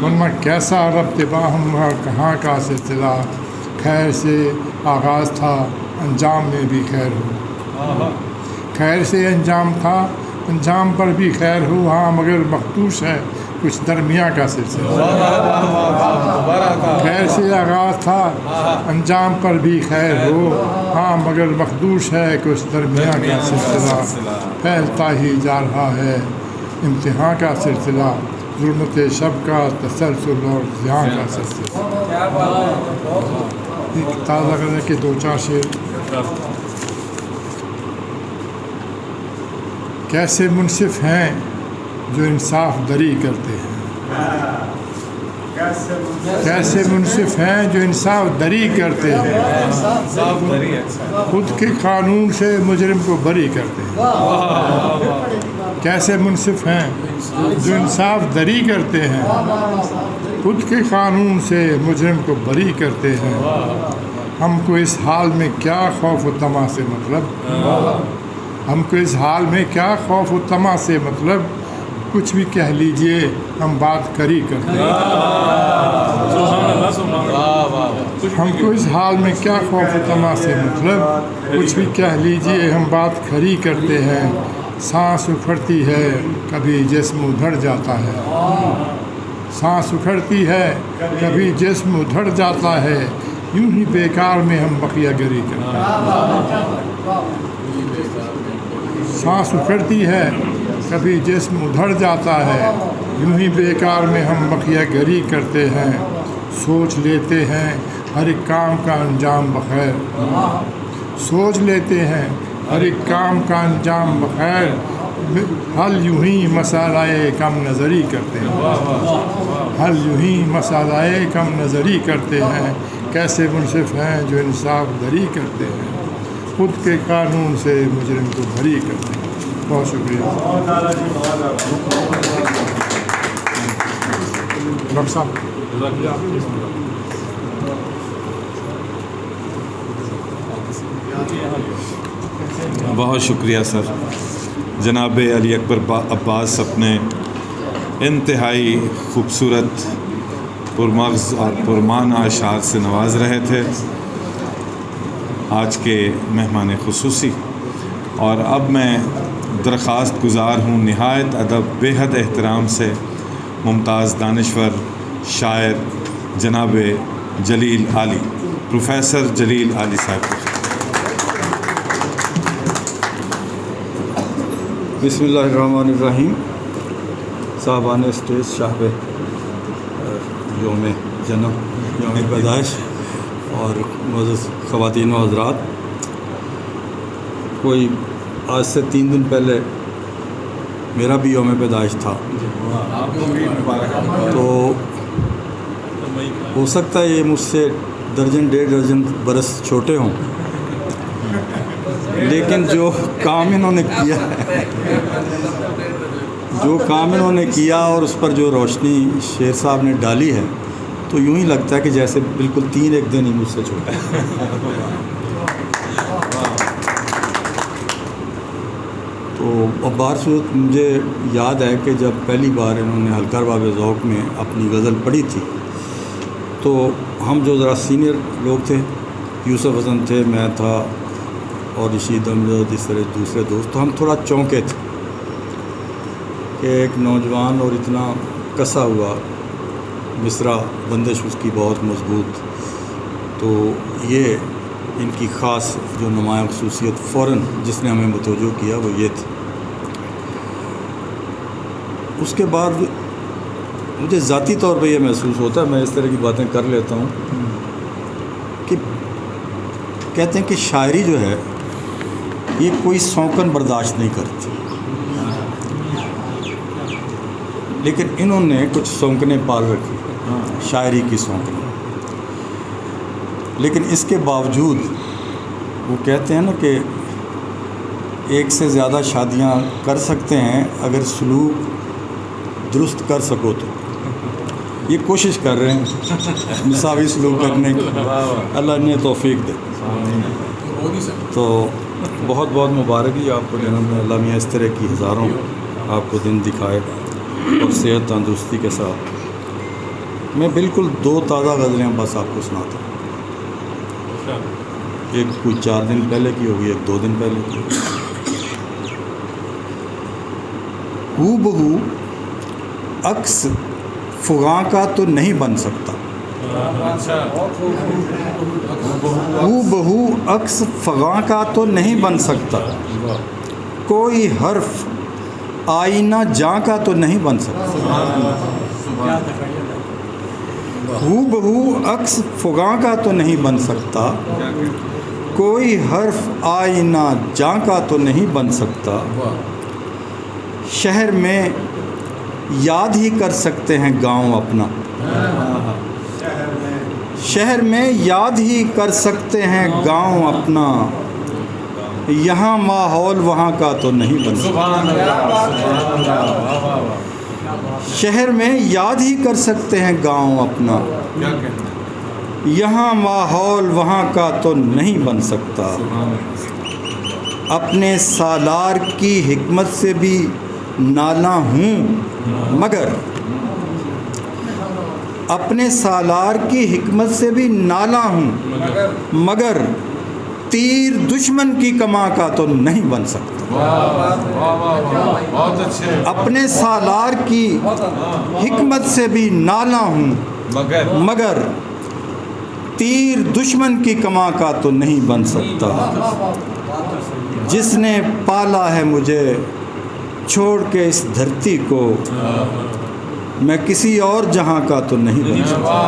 ورنہ کیسا ربط باہم اور کہاں کا سلسلہ. خیر سے آغاز تھا انجام میں بھی خیر ہو، خیر سے انجام تھا انجام پر بھی خیر ہو، ہاں مگر مخدوش ہے کچھ درمیاں کا سلسلہ. خیر سے آغاز تھا انجام پر بھی خیر ہو، ہاں مگر مخدوش ہے کچھ درمیاں کا سلسلہ. پھیلتا ہی جا رہا ہے امتحان کا سلسلہ، ظلمت شب کا تسلسل اور زیاں کا سلسلہ. ایک تازہ کرنے کے دو چار شعر. کیسے منصف ہیں جو انصاف دری کرتے ہیں، کیسے منصف ہیں جو انصاف دری کرتے ہیں، خود کے قانون سے مجرم کو بری کرتے ہیں. کیسے منصف ہیں جو انصاف دری کرتے ہیں، خود کے قانون سے مجرم کو بری کرتے ہیں. ہم کو اس حال میں کیا خوف و طمع سے مطلب، ہم کو اس حال میں کیا خوف و طمع سے مطلب، کچھ بھی کہہ لیجئے ہم بات کری کرتے ہیں. ہم کو اس حال میں کیا خوف و طمع سے مطلب، کچھ بھی کہہ لیجئے ہم بات کھری کرتے ہیں. سانس اکھڑتی ہے کبھی جسم ادھر جاتا ہے، سانس اکھڑتی ہے کبھی جسم ادھر جاتا ہے، یوں ہی بیکار میں ہم بقیہ گری کرتے ہیں. سانس اکھڑتی ہے کبھی جسم ادھر جاتا ہے، یوں ہی بیکار میں ہم بقیہ گری کرتے ہیں. سوچ لیتے ہیں ہر ایک کام کا انجام بخیر، سوچ لیتے ہیں ہر ایک کام کا انجام بخیر، حل یوں ہی مسئلہ کم نظری کرتے ہیں، حل یوں ہی مسئلہ کم نظری کرتے ہیں. کیسے منصف ہیں جو انصاف دری کرتے ہیں، خود کے قانون سے مجرم کو بری کرتے ہیں. بہت شکریہ. ڈاکٹر صاحب بہت شکریہ سر. جناب علی اکبر عباس اپنے انتہائی خوبصورت پرمغز اور پرمعنی اشعار سے نواز رہے تھے. آج کے مہمان خصوصی اور اب میں درخواست گزار ہوں نہایت ادب بے حد احترام سے ممتاز دانشور شاعر جناب جلیل عالی پروفیسر جلیل عالی صاحب. بسم اللہ الرحمن الرحیم. صاحبان اسٹیج، شاہب یوم جنم، یوم پیدائش اور معزز خواتین و حضرات، کوئی آج سے 3 دن پہلے میرا بھی یوم پیدائش تھا، تو ہو سکتا ہے یہ مجھ سے 1.5 درجن برس چھوٹے ہوں، لیکن جو کام انہوں نے کیا اور اس پر جو روشنی شیر صاحب نے ڈالی ہے، تو یوں ہی لگتا ہے کہ جیسے بالکل 3 دن ہی مجھ سے چھوٹا ہے. تو اب بہر صورت مجھے یاد ہے کہ جب پہلی بار انہوں نے حلقہ باب ذوق میں اپنی غزل پڑھی تھی، تو ہم جو ذرا سینئر لوگ تھے، یوسف حسن تھے، میں تھا اور رشید احمد، اس طرح دوسرے دوست، تو ہم تھوڑا چونکے تھے کہ ایک نوجوان اور اتنا کسا ہوا مصرع، بندش اس کی بہت مضبوط، تو یہ ان کی خاص جو نمایاں خصوصیت فوراً جس نے ہمیں متوجہ کیا وہ یہ تھی. اس کے بعد مجھے ذاتی طور پہ یہ محسوس ہوتا ہے، میں اس طرح کی باتیں کر لیتا ہوں کہ کہتے ہیں کہ شاعری جو ہے یہ کوئی سونکن برداشت نہیں کرتی، لیکن انہوں نے کچھ سونکنے پال رکھی، شاعری کی سونکنے. لیکن اس کے باوجود وہ کہتے ہیں نا کہ ایک سے زیادہ شادیاں کر سکتے ہیں اگر سلوک درست کر سکو تو. یہ کوشش کر رہے ہیں مساوی سلوک کرنے کی، اللہ نے توفیق دے. تو بہت بہت مبارکی آپ کو جناب میں، اللہ میاں اس طرح کی ہزاروں آپ کو دن دکھائے اور صحت تندرستی کے ساتھ. میں بالکل 2 تازہ غزلیں بس آپ کو سناتا ہوں. ایک کوئی 4 دن پہلے کی ہوگی، ایک 2 دن پہلے کی. ہو بہو عکس فغاں کا تو نہیں بن سکتا، ہو بہو عکس فغاں کا تو نہیں بن سکتا، کوئی حرف آئینہ جاں کا تو نہیں بن سکتا، ہو بہو عکس فغاں کا تو نہیں بن سکتا، کوئی حرف آئینہ جاں کا تو نہیں بن سکتا. شہر میں یاد ہی کر سکتے ہیں گاؤں اپنا، شہر میں یاد ہی کر سکتے ہیں گاؤں اپنا، یہاں ماحول وہاں کا تو نہیں بن سکتا. شہر میں یاد ہی کر سکتے ہیں گاؤں اپنا، یہاں ماحول وہاں کا تو نہیں بن سکتا. اپنے سالار کی حکمت سے بھی نالاں ہوں مگر، اپنے سالار کی حکمت سے بھی نالاں ہوں مگر، تیر دشمن کی کماں کا تو نہیں بن سکتا. اپنے سالار کی حکمت سے بھی نالاں ہوں مگر، تیر دشمن کی کماں کا تو نہیں بن سکتا. جس نے پالا ہے مجھے چھوڑ کے اس دھرتی کو، میں کسی اور جہاں کا تو نہیں بن سکتا.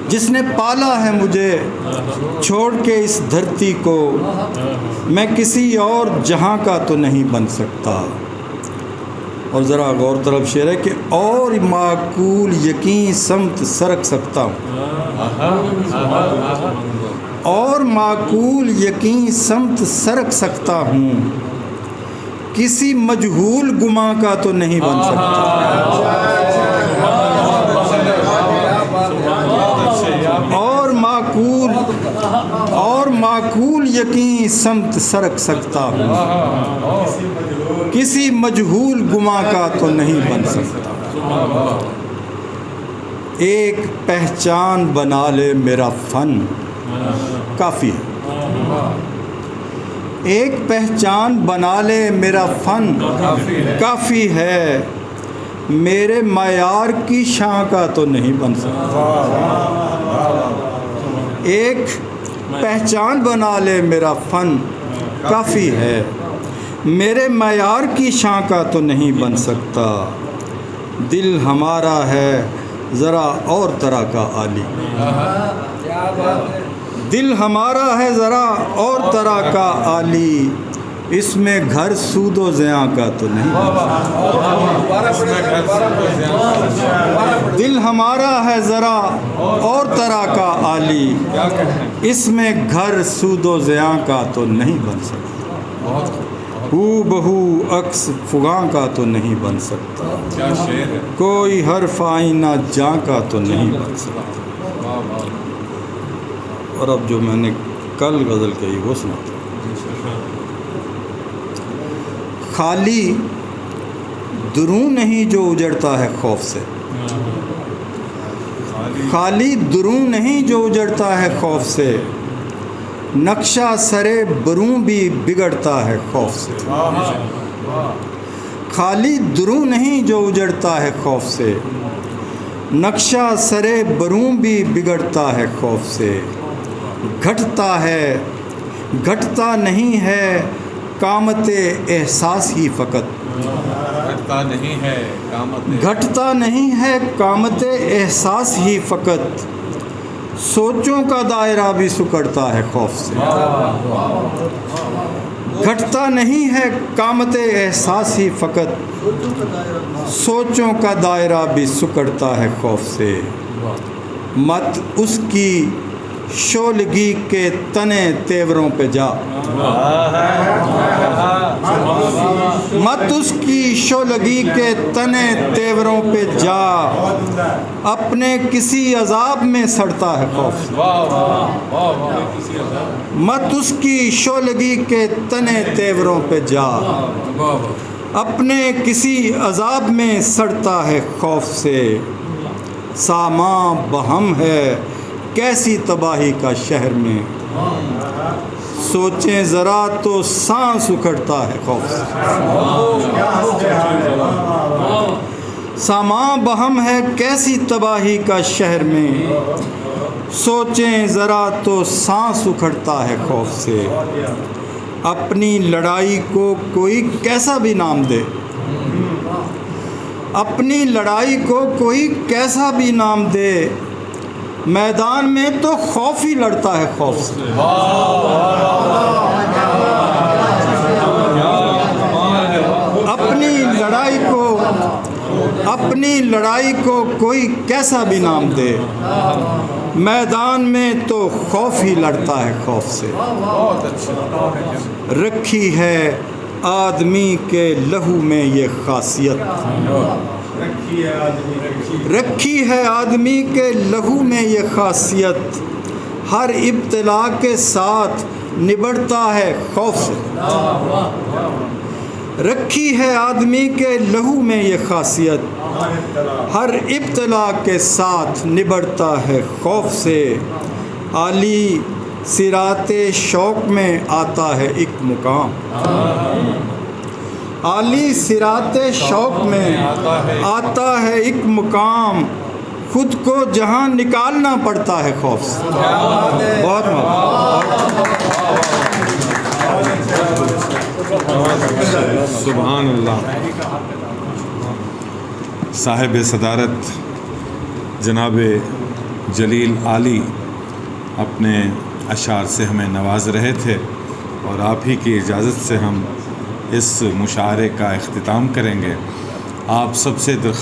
جس نے پالا ہے مجھے چھوڑ کے اس دھرتی کو، میں کسی اور جہاں کا تو نہیں بن سکتا. اور ذرا غور طلب شعر ہے کہ اور معقول یقین سمت سرک سکتا ہوں، اور معقول یقین سمت سرک سکتا ہوں، کسی مجہول گماں کا تو نہیں بن سکتا. اور معقول یقین سمت سرک سکتا ہوں، کسی مجہول گماں کا تو نہیں بن سکتا. ایک پہچان بنا لے میرا فن کافی ہے، ایک پہچان بنا لے میرا فن کافی ہے، میرے معیار کی شان کا تو نہیں بن سکتا۔ ایک پہچان بنا لے میرا فن کافی ہے، میرے معیار کی شان کا تو نہیں بن سکتا۔ دل ہمارا ہے ذرا اور طرح کا عالی، دل ہمارا ہے ذرا اور طرح کا عالی، اس میں گھر سود و زیاں کا تو نہیں بن سکتا۔ دل ہمارا ہے ذرا اور طرح کا عالی، اس میں گھر سود و زیاں کا تو نہیں بن سکتا۔ ہو بہو عکس فغاں کا تو نہیں بن سکتا، کوئی حرف آئینہ جاں کا تو نہیں بن سکتا۔ اور اب جو میں نے کل غزل کہی وہ سناتا ہوں۔ خالی دروں نہیں جو اجڑتا ہے خوف سے، خالی دروں نہیں جو اجڑتا ہے خوف سے، نقشہ سرے بروں بھی بگڑتا ہے خوف سے۔ خالی دروں نہیں جو اجڑتا ہے خوف سے، نقشہ سرے بروں بھی بگڑتا ہے خوف سے۔ گھٹتا ہے گھٹتا نہیں ہے قامت احساس ہی فقط، گھٹتا نہیں ہے قامت، گھٹتا نہیں ہے قامت احساس ہی فقط، سوچوں کا دائرہ بھی سکڑتا ہے خوف سے۔ گھٹتا نہیں ہے قامت احساس ہی فقط، سوچوں کا دائرہ بھی سکڑتا ہے خوف سے۔ مت اس کی شولگی کے تنے تیوروں پہ جا، مت اس کی شولگی کے تنے تیوروں پہ جا، اپنے کسی عذاب میں سڑتا ہے خوف سے۔ مت اس کی شولگی کے تنے تیوروں پہ جا، اپنے کسی عذاب میں سڑتا ہے خوف سے۔ ساما بہم ہے کیسی تباہی کا شہر میں، سوچیں ذرا تو سانس اکھڑتا ہے خوف سے۔ ساما بہم ہے کیسی تباہی کا شہر میں، سوچیں ذرا تو سانس اکھڑتا ہے خوف سے۔ اپنی لڑائی کو کوئی کیسا بھی نام دے، اپنی لڑائی کو کوئی کیسا بھی نام دے، میدان میں تو خوف ہی لڑتا ہے خوف سے۔ اپنی لڑائی کو کوئی کیسا بھی نام دے، میدان میں تو خوف ہی لڑتا ہے خوف سے۔ رکھی ہے آدمی کے لہو میں یہ خاصیت، رکھی ہے آدمی کے لہو میں یہ خاصیت، ہر ابتلا کے ساتھ نبڑتا ہے خوف سے۔ رکھی ہے آدمی کے لہو میں یہ خاصیت، ہر ابتلا کے ساتھ نبڑتا ہے خوف سے۔ عالی صراط شوق میں آتا ہے ایک مقام، عالی صراط شوق میں آتا ہے ایک مقام، خود کو جہاں نکالنا پڑتا ہے خوف سے۔ بہت سبحان اللہ۔ صاحب صدارت جناب جلیل عالی اپنے اشعار سے ہمیں نواز رہے تھے، اور آپ ہی کی اجازت سے ہم اس مشاعرے کا اختتام کریں گے۔ آپ سب سے درخواست